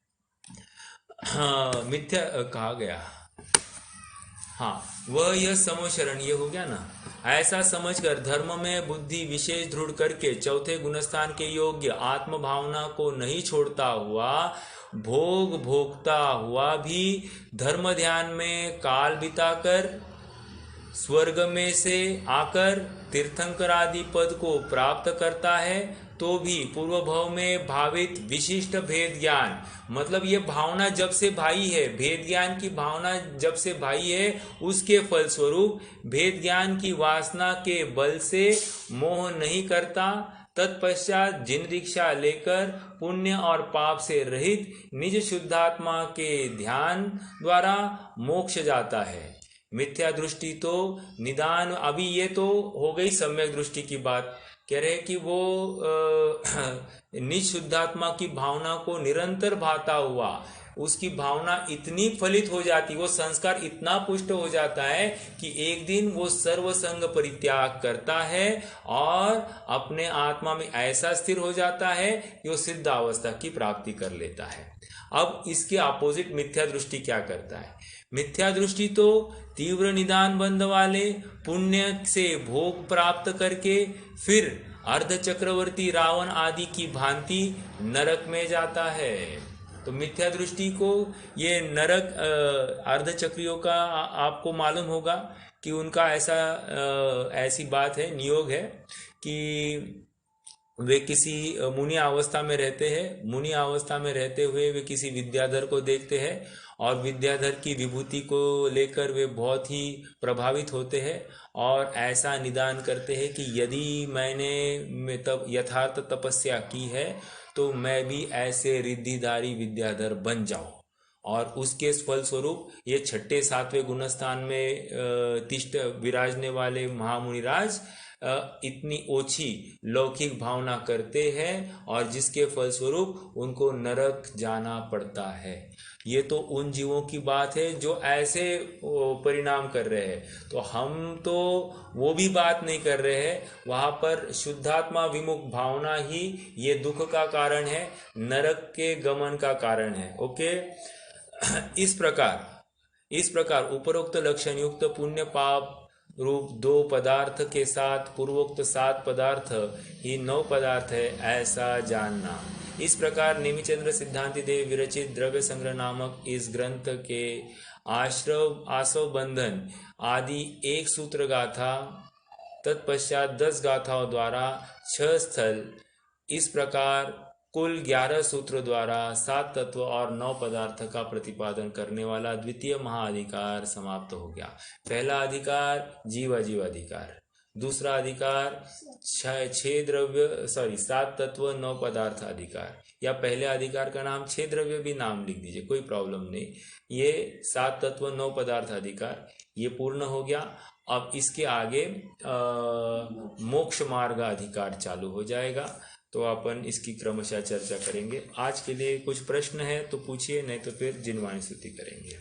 Speaker 1: हाँ, मिथ्या कहा गया। हाँ, वह यह समोशरण, ये हो गया ना। ऐसा समझकर धर्म में बुद्धि विशेष दृढ़ करके चौथे गुणस्थान के योग्य आत्म भावना को नहीं छोड़ता हुआ, भोग भोगता हुआ भी धर्म ध्यान में काल बिताकर स्वर्ग में से आकर तीर्थंकर आदि पद को प्राप्त करता है, तो भी पूर्व भाव में भावित विशिष्ट भेद ज्ञान, मतलब ये भावना जब से भाई है, भेद ज्ञान की भावना जब से भाई है, उसके फलस्वरूप भेद ज्ञान की वासना के बल से मोह नहीं करता। तत्पश्चात जिन दीक्षा लेकर पुण्य और पाप से रहित निज शुद्धात्मा के ध्यान द्वारा मोक्ष जाता है। मिथ्या दृष्टि तो निदान, अभी ये तो हो गई सम्यक दृष्टि की बात। कह रहे कि वो निज शुद्धात्मा की भावना को निरंतर भाता हुआ उसकी भावना इतनी फलित हो जाती, वो संस्कार इतना पुष्ट हो जाता है कि एक दिन वो सर्वसंग परित्याग करता है और अपने आत्मा में ऐसा स्थिर हो जाता है कि वो सिद्ध अवस्था की प्राप्ति कर लेता है। अब इसके अपोजिट मिथ्या दृष्टि क्या करता है? मिथ्या दृष्टि तो तीव्र निदान बंध वाले पुण्य से भोग प्राप्त करके फिर अर्ध चक्रवर्ती रावण आदि की भांति नरक में जाता है। तो मिथ्या दृष्टि को ये नरक अर्ध चक्रियों का आपको मालूम होगा कि उनका ऐसी बात है, नियोग है कि वे किसी मुनि अवस्था में रहते हैं। मुनि अवस्था में रहते हुए वे किसी विद्याधर को देखते हैं और विद्याधर की विभूति को लेकर वे बहुत ही प्रभावित होते हैं और ऐसा निदान करते हैं कि यदि मैंने तब यथार्थ तपस्या की है तो मैं भी ऐसे रिद्धिधारी विद्याधर बन जाऊं। और उसके फलस्वरूप ये 6ठे 7वें गुणस्थान में तिष्ठ विराजने वाले महामुनिराज इतनी ओछी लौकिक भावना करते हैं और जिसके फलस्वरूप उनको नरक जाना पड़ता है। ये तो उन जीवों की बात है जो ऐसे परिणाम कर रहे हैं। तो हम तो वो भी बात नहीं कर रहे हैं। वहाँ पर शुद्धात्मा विमुख भावना ही ये दुख का कारण है, नरक के गमन का कारण है। ओके, इस प्रकार उपरोक्त लक्षण युक्त पुण्य पाप रूप 2 पदार्थ के साथ पूर्वोक्त 7 पदार्थ ही 9 पदार्थ है, ऐसा जानना। इस प्रकार नेमिचंद्र सिद्धांति देव विरचित द्रव्य संग्रह नामक इस ग्रंथ के आसव बंधन आदि 1 सूत्र गाथा तत्पश्चात 10 गाथाओं द्वारा 6 स्थल, इस प्रकार कुल 11 सूत्र द्वारा 7 तत्व और 9 पदार्थ का प्रतिपादन करने वाला द्वितीय महाअधिकार समाप्त हो गया। पहला अधिकार जीवाधिकार, दूसरा अधिकार 7 तत्व 9 पदार्थ अधिकार, या पहले अधिकार का नाम 6 द्रव्य भी नाम लिख दीजिए, कोई प्रॉब्लम नहीं। ये 7 तत्व 9 पदार्थ अधिकार ये पूर्ण हो गया। अब इसके आगे मोक्ष मार्ग अधिकार चालू हो जाएगा, तो अपन इसकी क्रमशः चर्चा करेंगे। आज के लिए कुछ प्रश्न है तो पूछिए, नहीं तो फिर जिनवाणी स्तुति करेंगे।